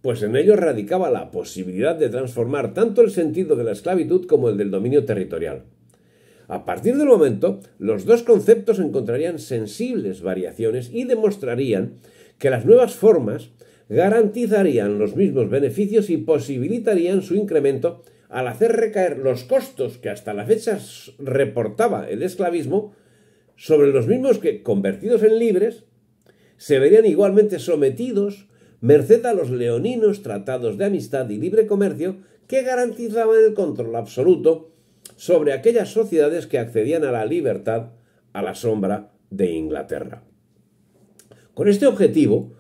pues en ello radicaba la posibilidad de transformar tanto el sentido de la esclavitud como el del dominio territorial. A partir del momento, los dos conceptos encontrarían sensibles variaciones y demostrarían que las nuevas formas garantizarían los mismos beneficios y posibilitarían su incremento al hacer recaer los costos que hasta la fecha reportaba el esclavismo sobre los mismos que, convertidos en libres, se verían igualmente sometidos merced a los leoninos tratados de amistad y libre comercio que garantizaban el control absoluto sobre aquellas sociedades que accedían a la libertad a la sombra de Inglaterra. Con este objetivo,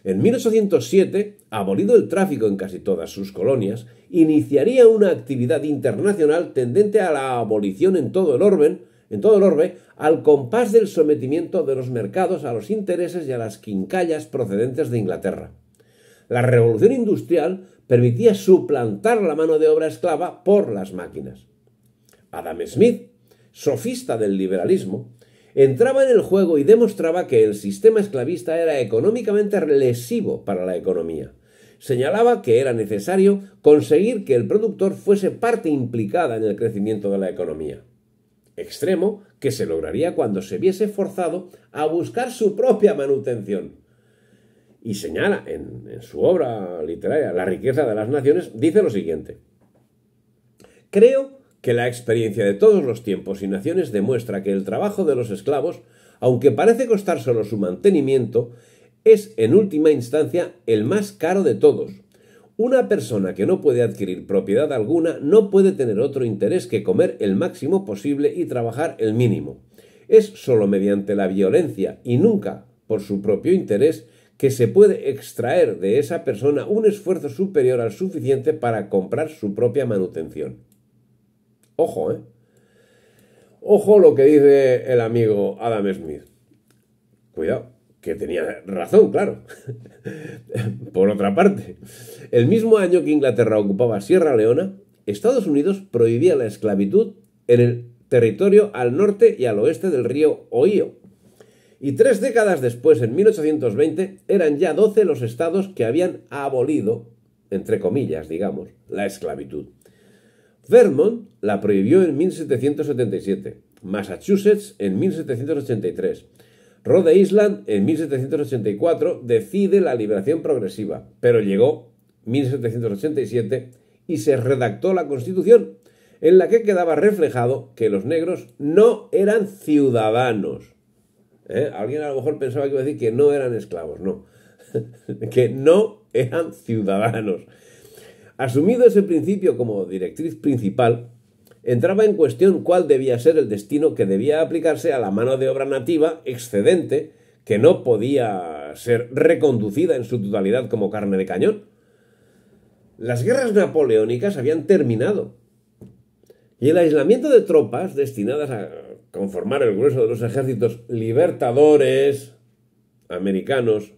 en 1807, abolido el tráfico en casi todas sus colonias, iniciaría una actividad internacional tendente a la abolición en todo el orbe, al compás del sometimiento de los mercados a los intereses y a las quincallas procedentes de Inglaterra. La revolución industrial permitía suplantar la mano de obra esclava por las máquinas. Adam Smith, sofista del liberalismo, entraba en el juego y demostraba que el sistema esclavista era económicamente lesivo para la economía. Señalaba que era necesario conseguir que el productor fuese parte implicada en el crecimiento de la economía, extremo que se lograría cuando se viese forzado a buscar su propia manutención. Y señala en su obra literaria La riqueza de las naciones, dice lo siguiente: creo que la experiencia de todos los tiempos y naciones demuestra que el trabajo de los esclavos, aunque parece costar solo su mantenimiento, es en última instancia el más caro de todos. Una persona que no puede adquirir propiedad alguna no puede tener otro interés que comer el máximo posible y trabajar el mínimo. Es sólo mediante la violencia y nunca por su propio interés que se puede extraer de esa persona un esfuerzo superior al suficiente para comprar su propia manutención. Ojo, ¿eh? Ojo lo que dice el amigo Adam Smith. Cuidado, que tenía razón, claro. Por otra parte, el mismo año que Inglaterra ocupaba Sierra Leona, Estados Unidos prohibía la esclavitud en el territorio al norte y al oeste del río Ohio. Y 3 décadas después, en 1820, eran ya 12 los estados que habían abolido, entre comillas, digamos, la esclavitud. Vermont la prohibió en 1777, Massachusetts en 1783, Rhode Island en 1784 decide la liberación progresiva, pero llegó 1787 y se redactó la Constitución, en la que quedaba reflejado que los negros no eran ciudadanos. Alguien a lo mejor pensaba que iba a decir que no eran esclavos, no, que no eran ciudadanos. Asumido ese principio como directriz principal, entraba en cuestión cuál debía ser el destino que debía aplicarse a la mano de obra nativa excedente que no podía ser reconducida en su totalidad como carne de cañón. Las guerras napoleónicas habían terminado y el aislamiento de tropas destinadas a conformar el grueso de los ejércitos libertadores americanos,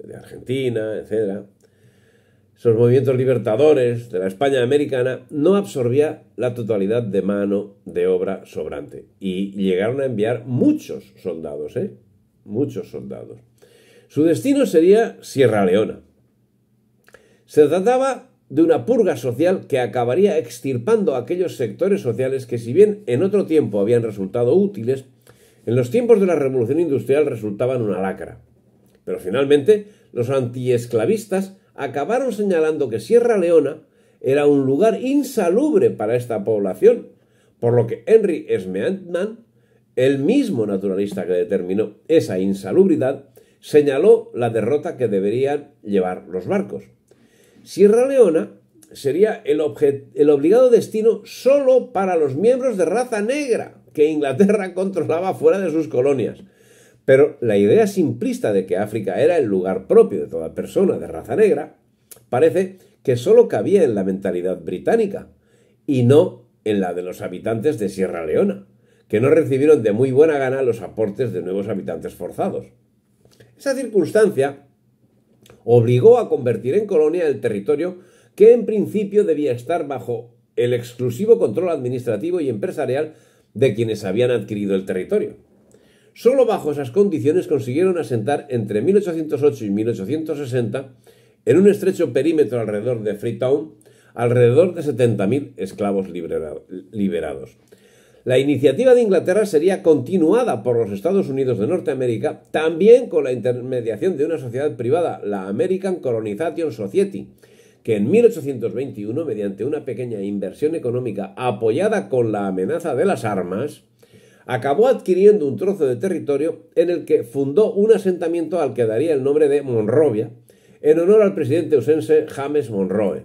de Argentina, etc., esos movimientos libertadores de la España americana, no absorbía la totalidad de mano de obra sobrante. Y llegaron a enviar muchos soldados, muchos soldados. Su destino sería Sierra Leona. Se trataba de una purga social que acabaría extirpando a aquellos sectores sociales que, si bien en otro tiempo habían resultado útiles, en los tiempos de la Revolución Industrial resultaban una lacra. Pero finalmente los antiesclavistas acabaron señalando que Sierra Leona era un lugar insalubre para esta población, por lo que Henry Smeaton, el mismo naturalista que determinó esa insalubridad, señaló la derrota que deberían llevar los barcos. Sierra Leona sería el obligado destino solo para los miembros de raza negra que Inglaterra controlaba fuera de sus colonias. Pero la idea simplista de que África era el lugar propio de toda persona de raza negra parece que solo cabía en la mentalidad británica y no en la de los habitantes de Sierra Leona, que no recibieron de muy buena gana los aportes de nuevos habitantes forzados. Esa circunstancia obligó a convertir en colonia el territorio que en principio debía estar bajo el exclusivo control administrativo y empresarial de quienes habían adquirido el territorio. Solo bajo esas condiciones consiguieron asentar entre 1808 y 1860, en un estrecho perímetro alrededor de Freetown, alrededor de 70.000 esclavos liberados. La iniciativa de Inglaterra sería continuada por los Estados Unidos de Norteamérica, también con la intermediación de una sociedad privada, la American Colonization Society, que en 1821, mediante una pequeña inversión económica apoyada con la amenaza de las armas, acabó adquiriendo un trozo de territorio en el que fundó un asentamiento al que daría el nombre de Monrovia, en honor al presidente oscense James Monroe.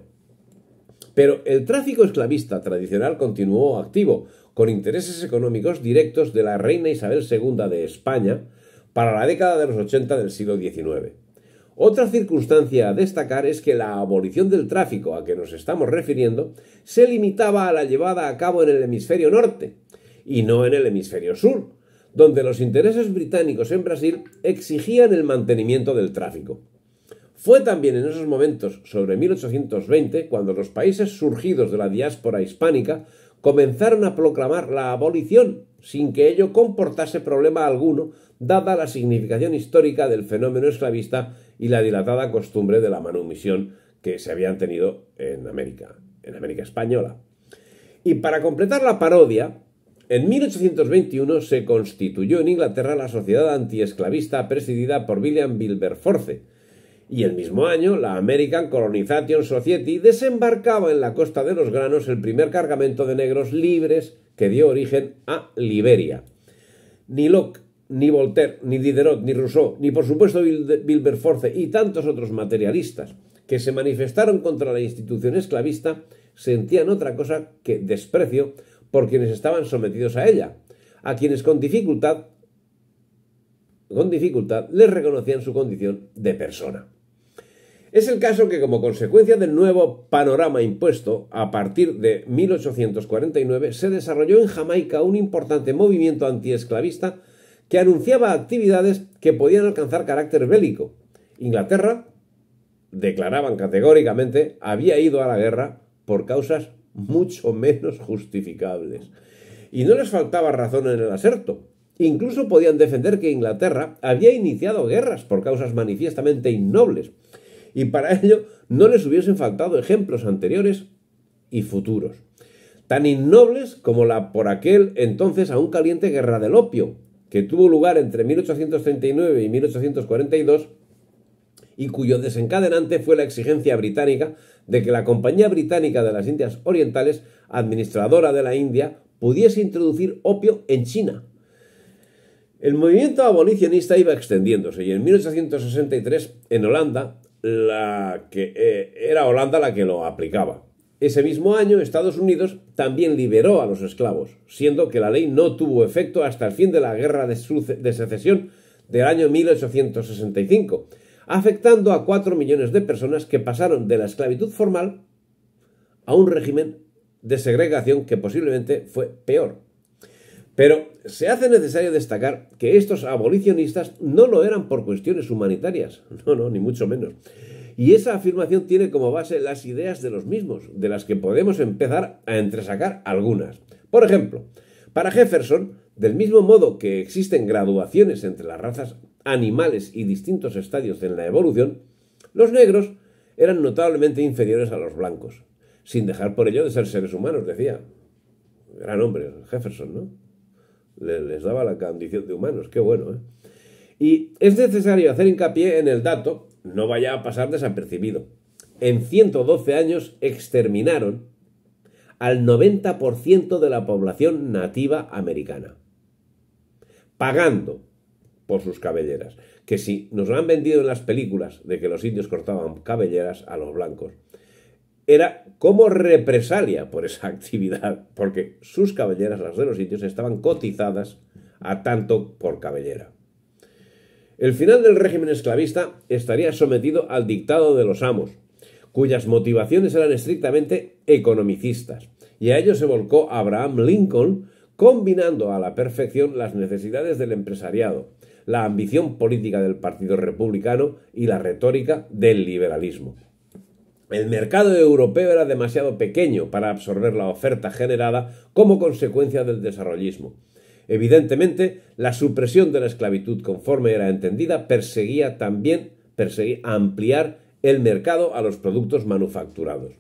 Pero el tráfico esclavista tradicional continuó activo, con intereses económicos directos de la reina Isabel II de España para la década de los 80 del siglo XIX. Otra circunstancia a destacar es que la abolición del tráfico a que nos estamos refiriendo se limitaba a la llevada a cabo en el hemisferio norte, y no en el hemisferio sur, donde los intereses británicos en Brasil exigían el mantenimiento del tráfico. Fue también en esos momentos, sobre 1820, cuando los países surgidos de la diáspora hispánica comenzaron a proclamar la abolición, sin que ello comportase problema alguno, dada la significación histórica del fenómeno esclavista y la dilatada costumbre de la manumisión que se habían tenido en América española. Y para completar la parodia, en 1821 se constituyó en Inglaterra la Sociedad Antiesclavista presidida por William Wilberforce, y el mismo año la American Colonization Society desembarcaba en la Costa de los Granos el primer cargamento de negros libres que dio origen a Liberia. Ni Locke, ni Voltaire, ni Diderot, ni Rousseau, ni por supuesto Wilberforce y tantos otros materialistas que se manifestaron contra la institución esclavista sentían otra cosa que desprecio por quienes estaban sometidos a ella, a quienes con dificultad les reconocían su condición de persona. Es el caso que, como consecuencia del nuevo panorama impuesto, a partir de 1849 se desarrolló en Jamaica un importante movimiento antiesclavista que anunciaba actividades que podían alcanzar carácter bélico. Inglaterra, declaraban categóricamente, había ido a la guerra por causas mucho menos justificables. Y no les faltaba razón en el aserto. Incluso podían defender que Inglaterra había iniciado guerras por causas manifiestamente innobles, y para ello no les hubiesen faltado ejemplos anteriores y futuros, tan innobles como la por aquel entonces aún caliente Guerra del Opio, que tuvo lugar entre 1839 y 1842, y cuyo desencadenante fue la exigencia británica de que la Compañía Británica de las Indias Orientales, administradora de la India, pudiese introducir opio en China. El movimiento abolicionista iba extendiéndose y en 1863 en Holanda, era Holanda la que lo aplicaba. Ese mismo año Estados Unidos también liberó a los esclavos, siendo que la ley no tuvo efecto hasta el fin de la Guerra de Secesión del año 1865, afectando a 4 millones de personas que pasaron de la esclavitud formal a un régimen de segregación que posiblemente fue peor. Pero se hace necesario destacar que estos abolicionistas no lo eran por cuestiones humanitarias, no, ni mucho menos. Y esa afirmación tiene como base las ideas de los mismos, de las que podemos empezar a entresacar algunas. Por ejemplo, para Jefferson, del mismo modo que existen graduaciones entre las razas animales y distintos estadios en la evolución, los negros eran notablemente inferiores a los blancos, sin dejar por ello de ser seres humanos, decía. Gran hombre, Jefferson, ¿no? Les daba la condición de humanos, qué bueno, ¿eh? Y es necesario hacer hincapié en el dato, no vaya a pasar desapercibido. En 112 años exterminaron al 90% de la población nativa americana, pagando por sus cabelleras, que si nos lo han vendido en las películas de que los indios cortaban cabelleras a los blancos, era como represalia por esa actividad, porque sus cabelleras, las de los indios, estaban cotizadas a tanto por cabellera. El final del régimen esclavista estaría sometido al dictado de los amos, cuyas motivaciones eran estrictamente economicistas, y a ello se volcó Abraham Lincoln, combinando a la perfección las necesidades del empresariado, la ambición política del Partido Republicano y la retórica del liberalismo. El mercado europeo era demasiado pequeño para absorber la oferta generada como consecuencia del desarrollismo. Evidentemente, la supresión de la esclavitud conforme era entendida perseguía ampliar el mercado a los productos manufacturados.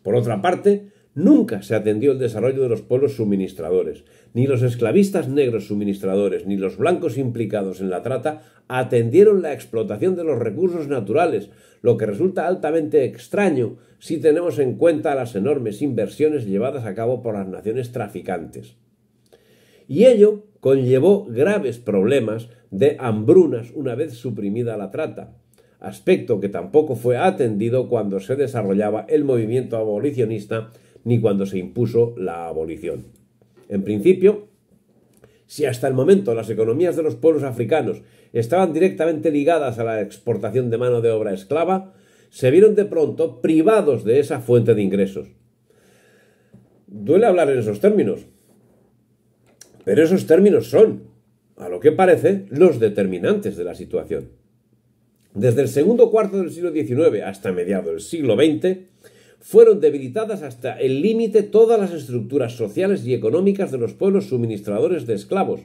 Por otra parte, nunca se atendió el desarrollo de los pueblos suministradores. Ni los esclavistas negros suministradores ni los blancos implicados en la trata atendieron la explotación de los recursos naturales, lo que resulta altamente extraño si tenemos en cuenta las enormes inversiones llevadas a cabo por las naciones traficantes. Y ello conllevó graves problemas de hambrunas una vez suprimida la trata, aspecto que tampoco fue atendido cuando se desarrollaba el movimiento abolicionista ni cuando se impuso la abolición. En principio, si hasta el momento las economías de los pueblos africanos estaban directamente ligadas a la exportación de mano de obra esclava, se vieron de pronto privados de esa fuente de ingresos. Duele hablar en esos términos, pero esos términos son, a lo que parece, los determinantes de la situación. Desde el segundo cuarto del siglo XIX hasta mediados del siglo XX, fueron debilitadas hasta el límite todas las estructuras sociales y económicas de los pueblos suministradores de esclavos,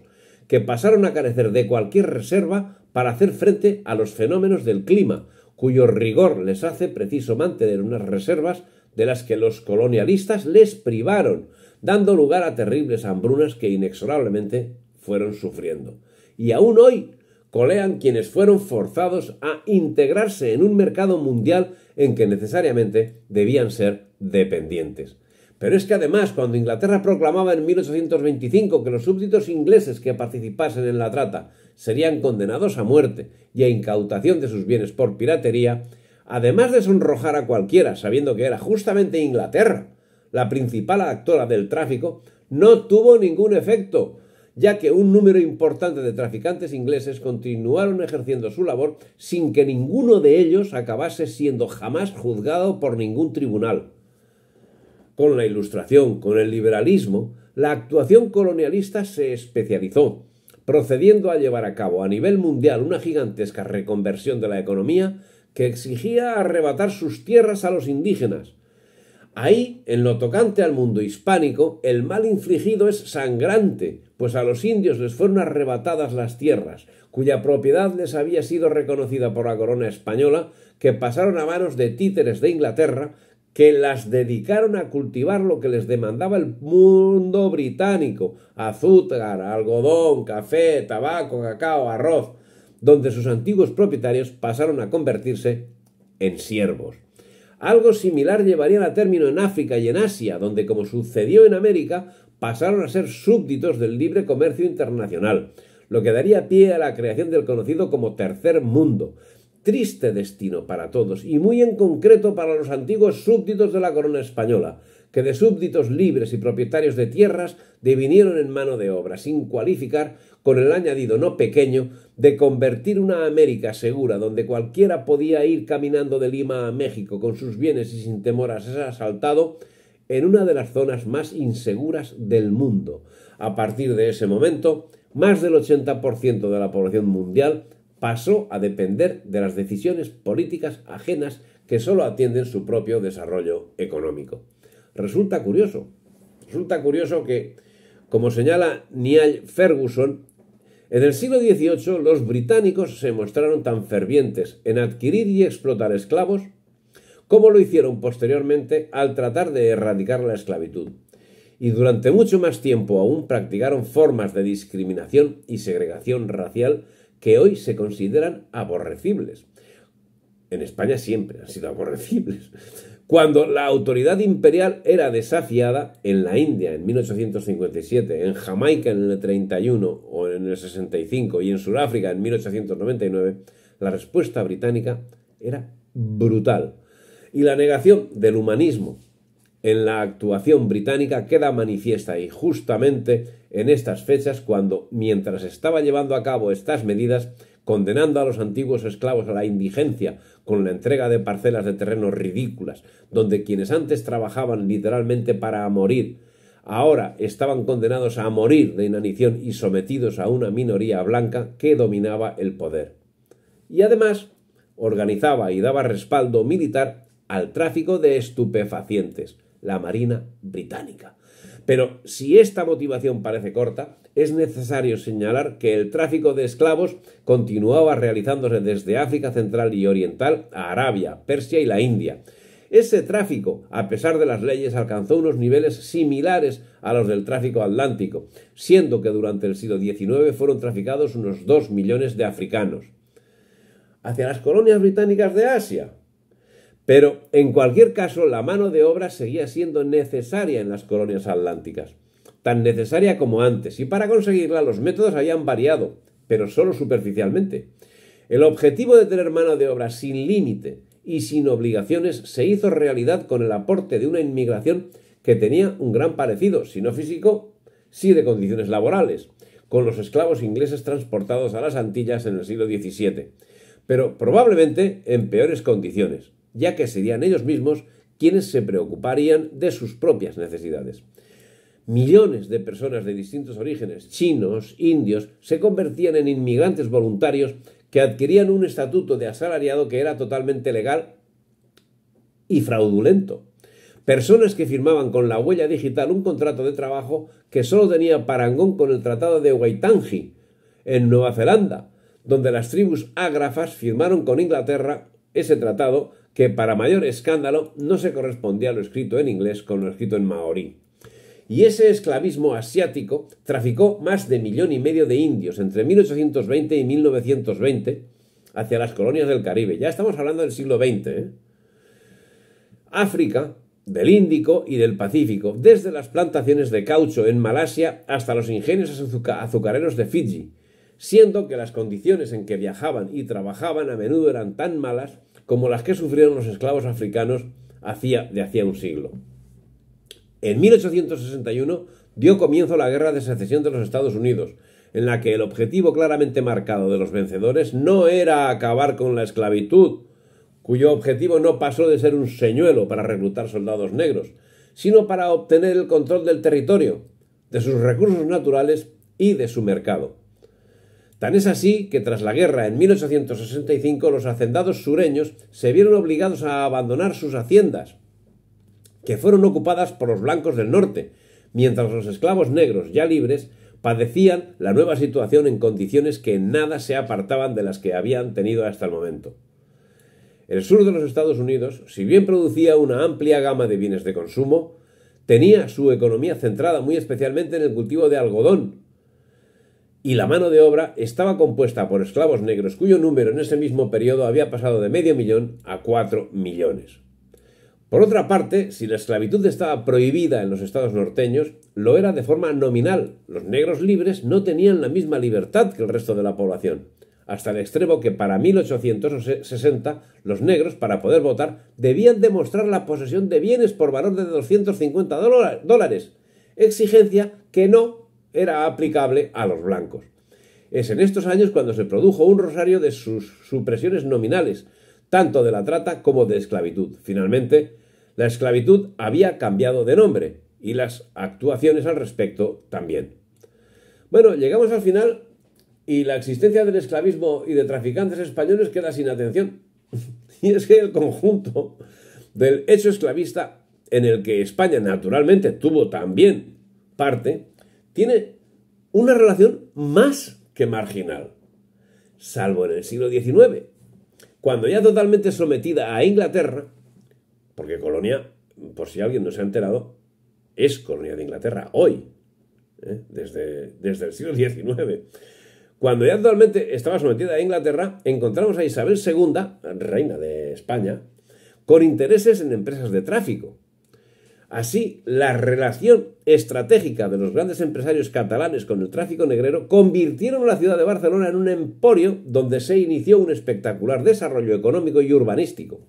que pasaron a carecer de cualquier reserva para hacer frente a los fenómenos del clima, cuyo rigor les hace preciso mantener unas reservas de las que los colonialistas les privaron, dando lugar a terribles hambrunas que inexorablemente fueron sufriendo. Y aún hoy colean quienes fueron forzados a integrarse en un mercado mundial en que necesariamente debían ser dependientes. Pero es que además, cuando Inglaterra proclamaba en 1825 que los súbditos ingleses que participasen en la trata serían condenados a muerte y a incautación de sus bienes por piratería, además de sonrojar a cualquiera sabiendo que era justamente Inglaterra la principal actora del tráfico, no tuvo ningún efecto, ya que un número importante de traficantes ingleses continuaron ejerciendo su labor sin que ninguno de ellos acabase siendo jamás juzgado por ningún tribunal. Con la Ilustración, con el liberalismo, la actuación colonialista se especializó, procediendo a llevar a cabo a nivel mundial una gigantesca reconversión de la economía que exigía arrebatar sus tierras a los indígenas. Ahí, en lo tocante al mundo hispánico, el mal infligido es sangrante, pues a los indios les fueron arrebatadas las tierras, cuya propiedad les había sido reconocida por la corona española, que pasaron a manos de títeres de Inglaterra, que las dedicaron a cultivar lo que les demandaba el mundo británico: azúcar, algodón, café, tabaco, cacao, arroz, donde sus antiguos propietarios pasaron a convertirse en siervos. Algo similar llevarían a término en África y en Asia, donde, como sucedió en América, pasaron a ser súbditos del libre comercio internacional, lo que daría pie a la creación del conocido como Tercer Mundo. Triste destino para todos, y muy en concreto para los antiguos súbditos de la corona española, que de súbditos libres y propietarios de tierras devinieron en mano de obra, sin cualificar, con el añadido no pequeño de convertir una América segura, donde cualquiera podía ir caminando de Lima a México con sus bienes y sin temor a ser asaltado, en una de las zonas más inseguras del mundo. A partir de ese momento, más del 80% de la población mundial pasó a depender de las decisiones políticas ajenas que solo atienden su propio desarrollo económico. Resulta curioso que, como señala Niall Ferguson, en el siglo XVIII los británicos se mostraron tan fervientes en adquirir y explotar esclavos como lo hicieron posteriormente al tratar de erradicar la esclavitud. Y durante mucho más tiempo aún practicaron formas de discriminación y segregación racial que hoy se consideran aborrecibles. En España siempre han sido aborrecibles. Cuando la autoridad imperial era desafiada en la India en 1857, en Jamaica en el 31 o en el 65 y en Sudáfrica en 1899, la respuesta británica era brutal. Y la negación del humanismo en la actuación británica queda manifiesta, y justamente en estas fechas, cuando, mientras estaba llevando a cabo estas medidas, condenando a los antiguos esclavos a la indigencia con la entrega de parcelas de terreno ridículas, donde quienes antes trabajaban literalmente para morir, ahora estaban condenados a morir de inanición y sometidos a una minoría blanca que dominaba el poder. Y además organizaba y daba respaldo militar al tráfico de estupefacientes, la Marina británica. Pero si esta motivación parece corta, es necesario señalar que el tráfico de esclavos continuaba realizándose desde África Central y Oriental a Arabia, Persia y la India. Ese tráfico, a pesar de las leyes, alcanzó unos niveles similares a los del tráfico atlántico, siendo que durante el siglo XIX fueron traficados unos 2 millones de africanos hacia las colonias británicas de Asia. Pero, en cualquier caso, la mano de obra seguía siendo necesaria en las colonias atlánticas, tan necesaria como antes, y para conseguirla los métodos habían variado, pero solo superficialmente. El objetivo de tener mano de obra sin límite y sin obligaciones se hizo realidad con el aporte de una inmigración que tenía un gran parecido, si no físico, sí de condiciones laborales, con los esclavos ingleses transportados a las Antillas en el siglo XVII, pero probablemente en peores condiciones, ya que serían ellos mismos quienes se preocuparían de sus propias necesidades. Millones de personas de distintos orígenes, chinos, indios, se convertían en inmigrantes voluntarios que adquirían un estatuto de asalariado que era totalmente legal y fraudulento. Personas que firmaban con la huella digital un contrato de trabajo que solo tenía parangón con el Tratado de Waitangi, en Nueva Zelanda, donde las tribus ágrafas firmaron con Inglaterra ese tratado que, para mayor escándalo, no se correspondía a lo escrito en inglés con lo escrito en maorí. Y ese esclavismo asiático traficó más de 1,5 millones de indios entre 1820 y 1920 hacia las colonias del Caribe. Ya estamos hablando del siglo XX, África, del Índico y del Pacífico, desde las plantaciones de caucho en Malasia hasta los ingenios azucareros de Fiji, siendo que las condiciones en que viajaban y trabajaban a menudo eran tan malas como las que sufrieron los esclavos africanos hacía un siglo. En 1861 dio comienzo la Guerra de Secesión de los Estados Unidos, en la que el objetivo claramente marcado de los vencedores no era acabar con la esclavitud, cuyo objetivo no pasó de ser un señuelo para reclutar soldados negros, sino para obtener el control del territorio, de sus recursos naturales y de su mercado. Tan es así que tras la guerra en 1865 los hacendados sureños se vieron obligados a abandonar sus haciendas, que fueron ocupadas por los blancos del norte, mientras los esclavos negros ya libres padecían la nueva situación en condiciones que en nada se apartaban de las que habían tenido hasta el momento. El sur de los Estados Unidos, si bien producía una amplia gama de bienes de consumo, tenía su economía centrada muy especialmente en el cultivo de algodón, y la mano de obra estaba compuesta por esclavos negros cuyo número en ese mismo periodo había pasado de 500,000 a 4 millones. Por otra parte, si la esclavitud estaba prohibida en los estados norteños, lo era de forma nominal. Los negros libres no tenían la misma libertad que el resto de la población, hasta el extremo que para 1860 los negros, para poder votar, debían demostrar la posesión de bienes por valor de $250, exigencia que no era aplicable a los blancos. Es en estos años cuando se produjo un rosario de sus supresiones nominales, tanto de la trata como de esclavitud. Finalmente, la esclavitud había cambiado de nombre y las actuaciones al respecto también. Bueno, llegamos al final y la existencia del esclavismo y de traficantes españoles queda sin atención. Y es que el conjunto del hecho esclavista, en el que España naturalmente tuvo también parte, tiene una relación más que marginal, salvo en el siglo XIX, cuando ya totalmente sometida a Inglaterra, porque Colonia, por si alguien no se ha enterado, es colonia de Inglaterra hoy, desde el siglo XIX. Cuando ya totalmente estaba sometida a Inglaterra, encontramos a Isabel II, reina de España, con intereses en empresas de tráfico. Así, la relación estratégica de los grandes empresarios catalanes con el tráfico negrero convirtieron la ciudad de Barcelona en un emporio donde se inició un espectacular desarrollo económico y urbanístico.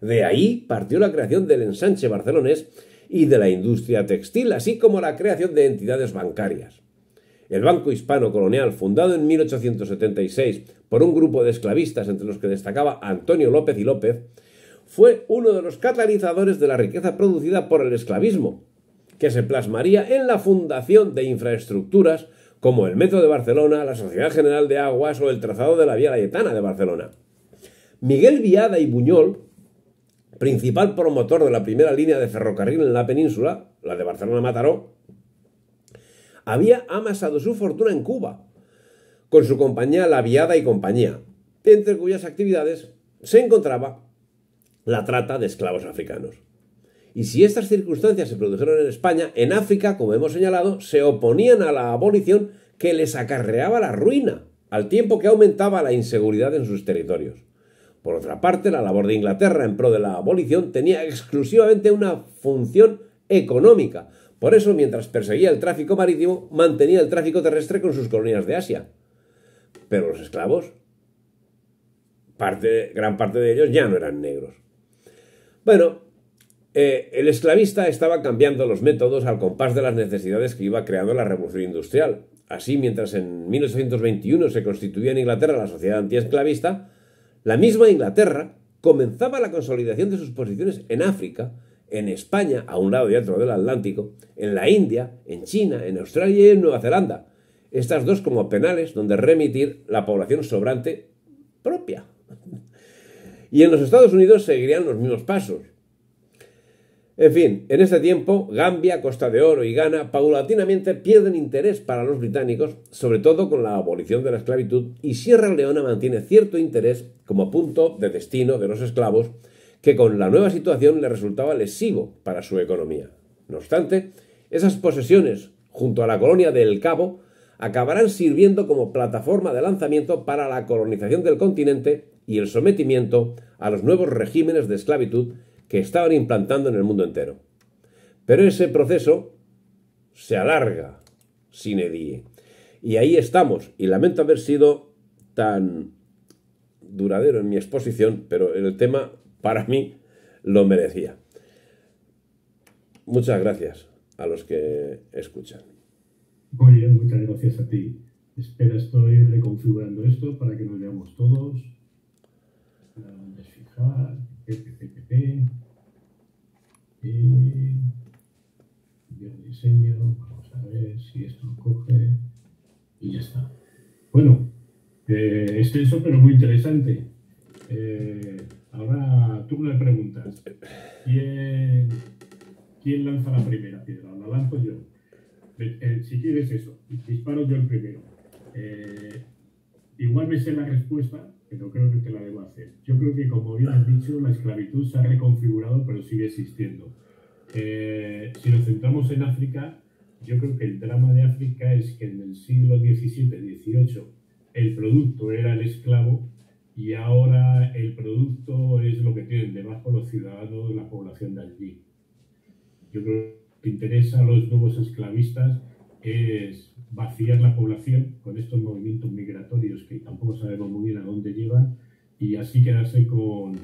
De ahí partió la creación del ensanche barcelonés y de la industria textil, así como la creación de entidades bancarias. El Banco Hispano Colonial, fundado en 1876 por un grupo de esclavistas entre los que destacaba Antonio López y López, fue uno de los catalizadores de la riqueza producida por el esclavismo, que se plasmaría en la fundación de infraestructuras como el Metro de Barcelona, la Sociedad General de Aguas o el trazado de la Vía Layetana de Barcelona. Miguel Viada y Buñol, principal promotor de la primera línea de ferrocarril en la península, la de Barcelona-Mataró, había amasado su fortuna en Cuba, con su compañía La Viada y Compañía, entre cuyas actividades se encontraba la trata de esclavos africanos. Y si estas circunstancias se produjeron en España, en África, como hemos señalado, se oponían a la abolición que les acarreaba la ruina, al tiempo que aumentaba la inseguridad en sus territorios. Por otra parte, la labor de Inglaterra en pro de la abolición tenía exclusivamente una función económica. Por eso, mientras perseguía el tráfico marítimo, mantenía el tráfico terrestre con sus colonias de Asia. Pero los esclavos, gran parte de ellos ya no eran negros. Bueno, el esclavista estaba cambiando los métodos al compás de las necesidades que iba creando la revolución industrial. Así, mientras en 1821 se constituía en Inglaterra la sociedad antiesclavista, la misma Inglaterra comenzaba la consolidación de sus posiciones en África, en España, a un lado y otro del Atlántico, en la India, en China, en Australia y en Nueva Zelanda. Estas dos como penales donde remitir la población sobrante propia. Y en los Estados Unidos seguirían los mismos pasos. En fin, en este tiempo, Gambia, Costa de Oro y Ghana paulatinamente pierden interés para los británicos, sobre todo con la abolición de la esclavitud, y Sierra Leona mantiene cierto interés como punto de destino de los esclavos, que con la nueva situación le resultaba lesivo para su economía. No obstante, esas posesiones, junto a la colonia de El Cabo, acabarán sirviendo como plataforma de lanzamiento para la colonización del continente y el sometimiento a los nuevos regímenes de esclavitud que estaban implantando en el mundo entero. Pero ese proceso se alarga sine die. Y ahí estamos, y lamento haber sido tan duradero en mi exposición, pero el tema, para mí, lo merecía. Muchas gracias a los que escuchan. Muy bien, muchas gracias a ti. Espera, estoy reconfigurando esto para que nos veamos todos. Desfijar, diseño, vamos a ver si esto lo coge y ya está. Bueno, extenso pero muy interesante. Ahora tú me preguntas, ¿quién lanza la primera piedra? ¿La lanzo yo? Si quieres eso, disparo yo el primero. Igual me sé la respuesta, pero creo que te la debo hacer. Yo creo que, como bien has dicho, la esclavitud se ha reconfigurado, pero sigue existiendo. Si nos centramos en África, yo creo que el drama de África es que en el siglo XVII-XVIII el producto era el esclavo y ahora el producto es lo que tienen debajo los ciudadanos de la población de allí. Yo creo que lo que interesa a los nuevos esclavistas es vaciar la población con estos movimientos migratorios que tampoco sabemos muy bien a dónde llevan y así quedarse con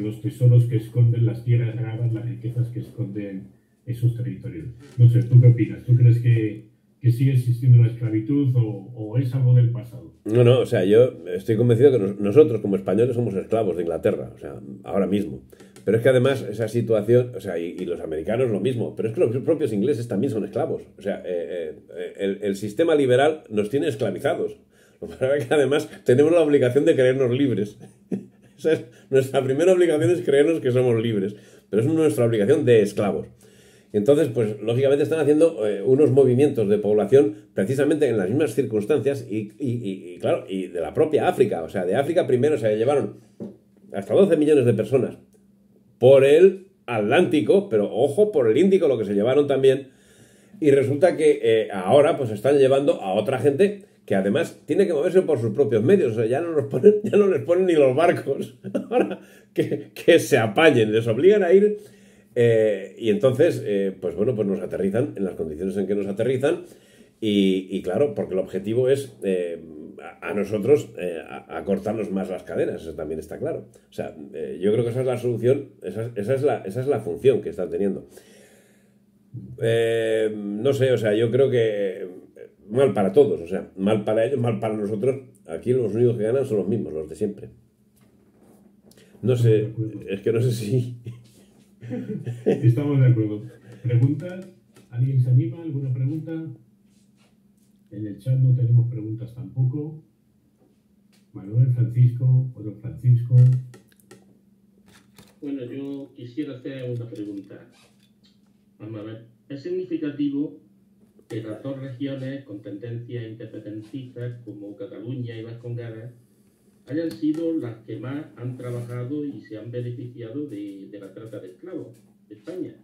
los tesoros que esconden las tierras raras, las riquezas que esconden esos territorios. No sé, ¿tú qué opinas? ¿Tú crees que sigue existiendo la esclavitud o es algo del pasado? No, o sea, yo estoy convencido que nosotros como españoles somos esclavos de Inglaterra, o sea, ahora mismo. Pero es que además esa situación, o sea, y los americanos lo mismo, pero es que los propios ingleses también son esclavos. O sea, el sistema liberal nos tiene esclavizados. Lo que pasa es que además tenemos la obligación de creernos libres. Esa es nuestra primera obligación, es creernos que somos libres. Pero es nuestra obligación de esclavos. Entonces, pues lógicamente están haciendo unos movimientos de población precisamente en las mismas circunstancias y claro, y de la propia África. O sea, de África primero se llevaron hasta 12 millones de personas por el Atlántico, pero ojo, por el Índico, lo que se llevaron también. Y resulta que ahora pues están llevando a otra gente que además tiene que moverse por sus propios medios. O sea, ya no les ponen ni los barcos. Ahora que se apañen, les obligan a ir. Y entonces, pues bueno, pues nos aterrizan en las condiciones en que nos aterrizan. Y claro, porque el objetivo es a nosotros acortarnos más las cadenas, eso también está claro. O sea, yo creo que esa es la solución, esa es la función que están teniendo. No sé, o sea, yo creo que mal para todos, o sea, mal para ellos, mal para nosotros. Aquí los únicos que ganan son los mismos, los de siempre. No sé, es que no sé si... Estamos de acuerdo. ¿Preguntas? ¿Alguien se anima? ¿Alguna pregunta? En el chat no tenemos preguntas tampoco. Manuel, Francisco, otro Francisco. Bueno, yo quisiera hacer una pregunta. Vamos a ver. ¿Es significativo que las dos regiones con tendencias independentistas como Cataluña y Vascongadas hayan sido las que más han trabajado y se han beneficiado de la trata de esclavos de España?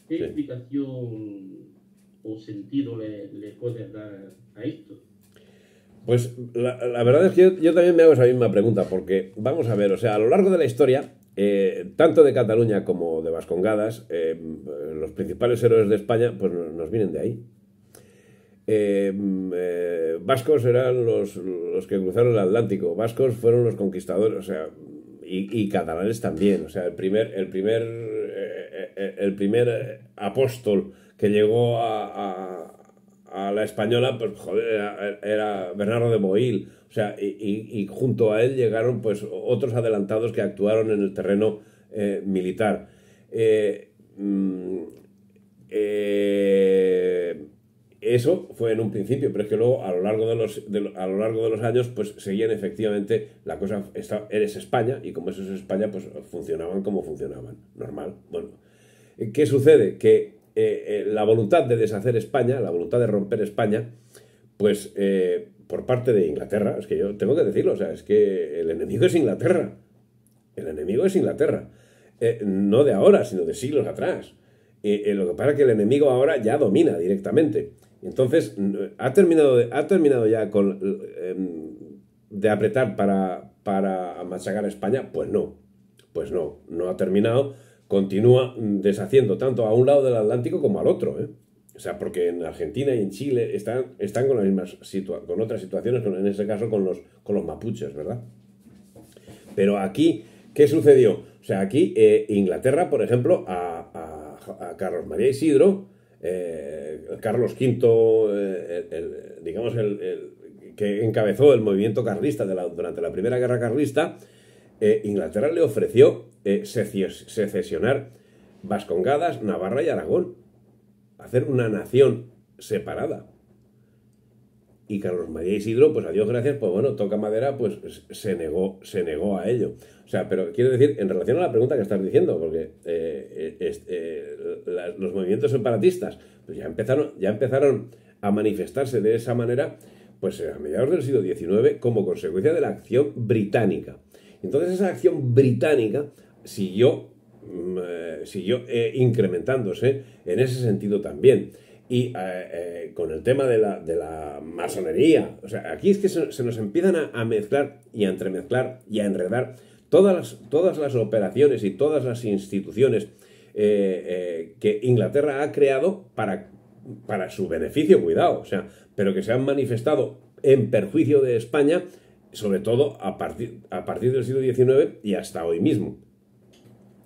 ¿Qué explicación o sentido le puedes dar a esto? Pues la verdad es que yo también me hago esa misma pregunta, porque vamos a ver, o sea, a lo largo de la historia, tanto de Cataluña como de Vascongadas, los principales héroes de España pues nos vienen de ahí. Vascos eran los que cruzaron el Atlántico, vascos fueron los conquistadores, o sea, y catalanes también, o sea, el primer apóstol que llegó a la española, pues joder, era Bernardo de Boil, o sea, y junto a él llegaron pues otros adelantados que actuaron en el terreno militar. Eso fue en un principio, pero es que luego a lo largo de los años pues seguían efectivamente la cosa, eres España, y como eso es España pues funcionaban como funcionaban, normal. Bueno, ¿Qué sucede? Que la voluntad de deshacer España, la voluntad de romper España, pues por parte de Inglaterra, es que yo tengo que decirlo, o sea, es que el enemigo es Inglaterra. El enemigo es Inglaterra. No de ahora, sino de siglos atrás. Lo que pasa es que el enemigo ahora ya domina directamente. Entonces, ¿ha terminado ya de apretar para machacar a España? Pues no ha terminado. Continúa deshaciendo tanto a un lado del Atlántico como al otro, ¿eh? O sea, porque en Argentina y en Chile están con las mismas con otras situaciones, en ese caso con los mapuches, ¿verdad? Pero aquí, ¿qué sucedió? O sea, aquí Inglaterra, por ejemplo, a Carlos María Isidro, Carlos V, digamos, que encabezó el movimiento carlista durante la Primera Guerra Carlista, Inglaterra le ofreció secesionar Vascongadas, Navarra y Aragón, hacer una nación separada. Y Carlos María Isidro, pues a Dios gracias, pues bueno, toca madera, pues se negó a ello. O sea, pero quiero decir, en relación a la pregunta que estás diciendo, porque los movimientos separatistas pues ya empezaron a manifestarse de esa manera, pues a mediados del siglo XIX, como consecuencia de la acción británica. Entonces esa acción británica siguió incrementándose en ese sentido también. Y con el tema de la masonería, o sea, aquí es que se nos empiezan a mezclar y a entremezclar y a enredar todas las operaciones y todas las instituciones que Inglaterra ha creado para su beneficio, cuidado, o sea, pero que se han manifestado en perjuicio de España, sobre todo a partir del siglo XIX y hasta hoy mismo.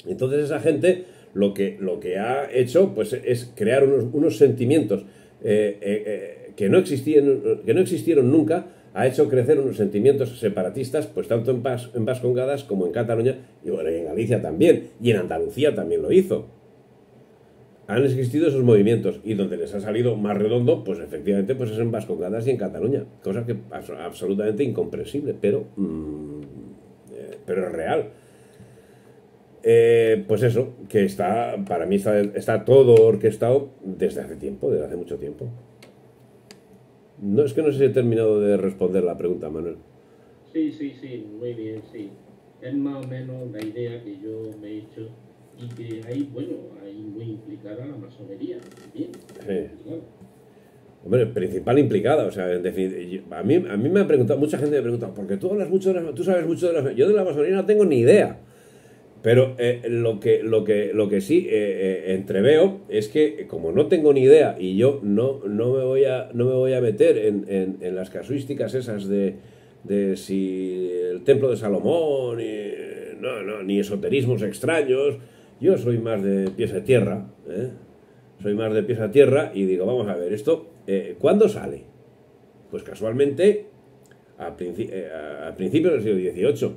Entonces esa gente lo que ha hecho pues es crear unos sentimientos que no existieron nunca. Ha hecho crecer unos sentimientos separatistas, pues tanto en Vascongadas como en Cataluña, y bueno, y en Galicia también, y en Andalucía también lo hizo. Han existido esos movimientos, y donde les ha salido más redondo, pues efectivamente pues es en Vascongadas y en Cataluña, cosa que es absolutamente incomprensible, pero es real. Pues eso, que para mí está todo orquestado desde hace mucho tiempo. No es que no sé si he terminado de responder la pregunta, Manuel. Sí, muy bien, sí. Es más o menos la idea que yo me he hecho y que hay muy implicada la masonería también. Sí. Hombre, principal implicada, o sea, en definitiva, a mí me ha preguntado, mucha gente me ha preguntado, porque tú sabes mucho de la... Yo de la masonería no tengo ni idea. Pero lo que sí entreveo es que, como no tengo ni idea y yo no me voy a meter en las casuísticas esas de si el templo de Salomón, ni esoterismos extraños, yo soy más de pies a tierra, soy más de pies a tierra y digo, vamos a ver, esto, ¿cuándo sale? Pues casualmente a principios del siglo XVIII.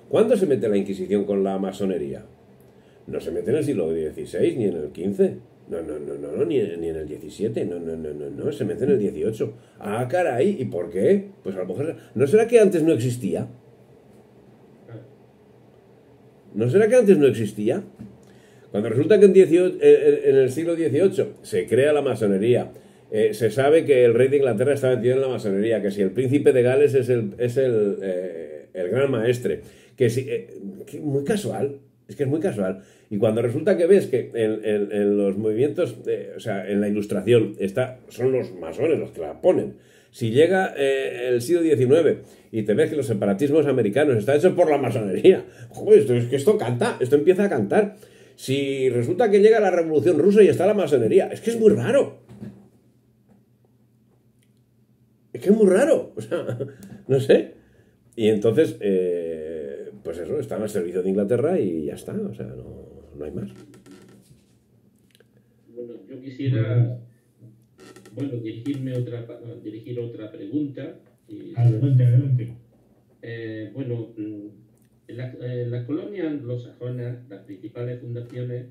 ¿Cuándo se mete la Inquisición con la masonería? No se mete en el siglo XVI, ni en el XV. No, ni en el XVII. No, se mete en el XVIII. Ah, caray, ¿y por qué? Pues a lo mejor... ¿No será que antes no existía? ¿No será que antes no existía? Cuando resulta que en el siglo XVIII se crea la masonería, se sabe que el rey de Inglaterra está metido en la masonería, que si el príncipe de Gales es el gran maestre, que muy casual, es que es muy casual. Y cuando resulta que ves que en los movimientos, o sea, en la Ilustración son los masones los que la ponen. Si llega el siglo XIX y te ves que los separatismos americanos están hechos por la masonería, joder, esto canta, esto empieza a cantar. Si resulta que llega la Revolución Rusa y está la masonería, es que es muy raro. Es que es muy raro, o sea, no sé. Y entonces, pues eso, están al servicio de Inglaterra y ya está, o sea, no hay más. Bueno, yo quisiera, dirigir otra pregunta. Adelante. En las colonias anglosajonas, las principales fundaciones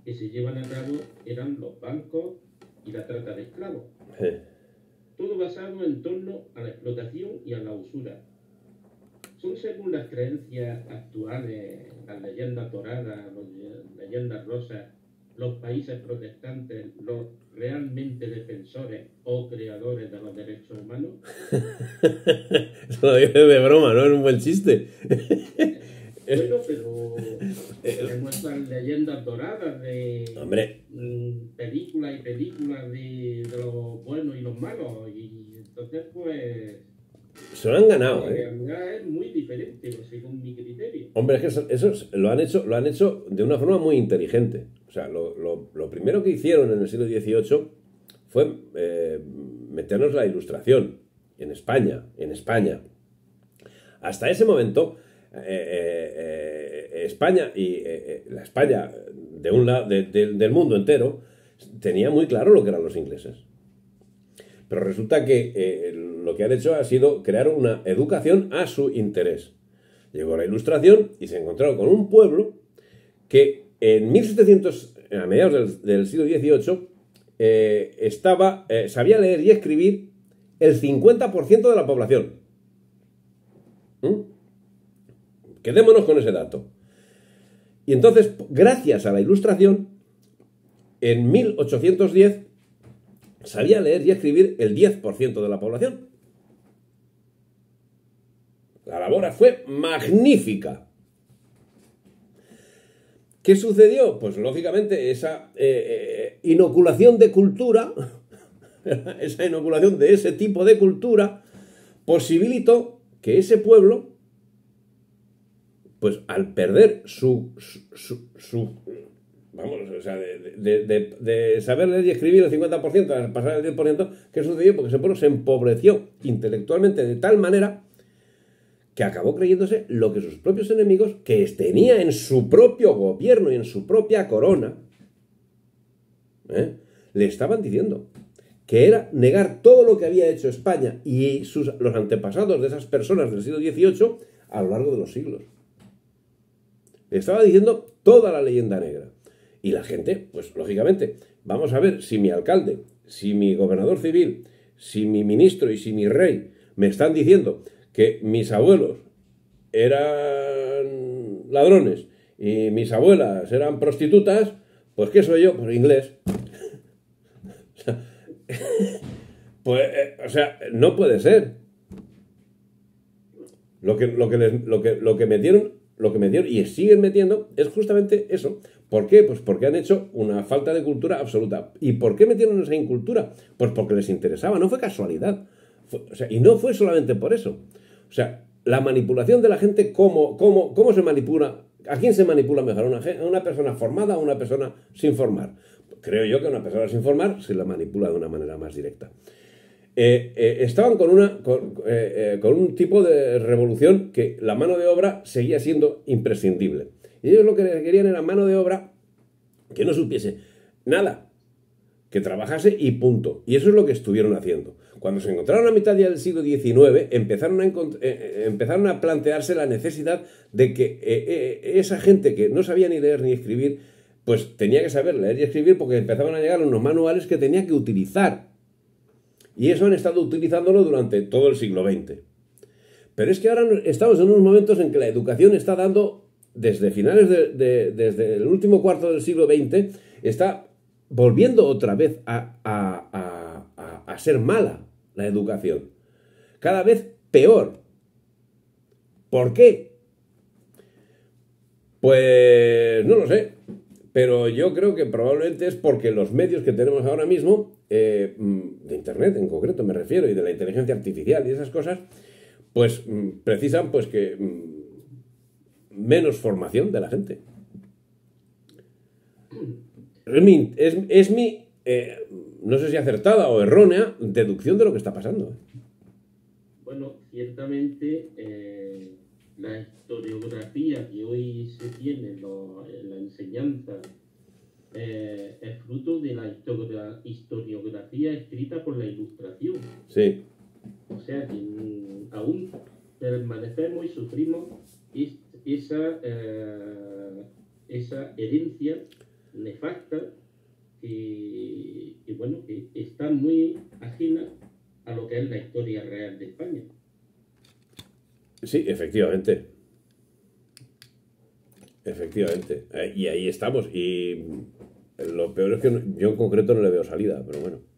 que se llevan a cabo eran los bancos y la trata de esclavos. Todo basado en torno a la explotación y a la usura. Son, según las creencias actuales, las leyendas doradas, las leyendas rosas, los países protestantes los realmente defensores o creadores de los derechos humanos? Eso lo dices de broma, ¿no? Es un buen chiste. Bueno, pero en nuestras leyendas doradas de Hombre, películas y películas de los buenos y los malos, y entonces pues se lo han ganado, la ¿eh? realidad es muy diferente, pues, según mi criterio. Hombre, es que eso lo han hecho de una forma muy inteligente. O sea, lo primero que hicieron en el siglo XVIII fue meternos la Ilustración en España. Hasta ese momento, España y la España de un lado del mundo entero tenía muy claro lo que eran los ingleses. Pero resulta que lo que han hecho ha sido crear una educación a su interés. Llegó la Ilustración y se encontraron con un pueblo que en 1700, a mediados del siglo XVIII, sabía leer y escribir el 50% de la población. Quedémonos con ese dato. Y entonces, gracias a la Ilustración, en 1810 sabía leer y escribir el 10% de la población. La labor fue magnífica. ¿Qué sucedió? Pues lógicamente esa inoculación de cultura, esa inoculación de ese tipo de cultura, posibilitó que ese pueblo, pues al perder vamos, o sea, de saber leer y escribir el 50% al pasar el 10%, ¿qué sucedió? Porque ese pueblo se empobreció intelectualmente de tal manera que acabó creyéndose lo que sus propios enemigos, que tenía en su propio gobierno y en su propia corona, le estaban diciendo, que era negar todo lo que había hecho España y los antepasados de esas personas del siglo XVIII a lo largo de los siglos. Le estaba diciendo toda la leyenda negra. Y la gente, pues lógicamente, vamos a ver si mi alcalde, si mi gobernador civil, si mi ministro y si mi rey me están diciendo que mis abuelos eran ladrones y mis abuelas eran prostitutas, pues ¿qué soy yo? Pues inglés. Pues, o sea, no puede ser. Lo que metieron y siguen metiendo es justamente eso. ¿Por qué? Pues porque han hecho una falta de cultura absoluta. ¿Y por qué metieron esa incultura? Pues porque les interesaba, no fue casualidad. Y no fue solamente por eso. O sea, la manipulación de la gente, ¿cómo se manipula? ¿A quién se manipula mejor? ¿A una persona formada o a una persona sin formar? Creo yo que a una persona sin formar se la manipula de una manera más directa. Estaban con un tipo de revolución que la mano de obra seguía siendo imprescindible. Y ellos lo que querían era mano de obra que no supiese nada, que trabajase y punto. Y eso es lo que estuvieron haciendo. Cuando se encontraron a mitad ya del siglo XIX, empezaron a plantearse la necesidad de que esa gente que no sabía ni leer ni escribir, pues tenía que saber leer y escribir, porque empezaban a llegar unos manuales que tenía que utilizar. Y eso han estado utilizándolo durante todo el siglo XX. Pero es que ahora estamos en unos momentos en que la educación está dando, desde finales desde el último cuarto del siglo XX, está volviendo otra vez a ser mala la educación. Cada vez peor. ¿Por qué? Pues no lo sé. Pero yo creo que probablemente es porque los medios que tenemos ahora mismo, de Internet en concreto me refiero, y de la inteligencia artificial y esas cosas, pues precisan pues que menos formación de la gente. Es mi no sé si acertada o errónea deducción de lo que está pasando. Bueno, ciertamente la historiografía que hoy se tiene en la enseñanza es fruto de la historiografía escrita por la Ilustración. Sí. O sea que aún permanecemos y sufrimos esa herencia nefasta que bueno, que está muy ajena a lo que es la historia real de España. Sí, efectivamente. Efectivamente. Y ahí estamos. Y Lo peor es que yo en concreto no le veo salida, pero bueno.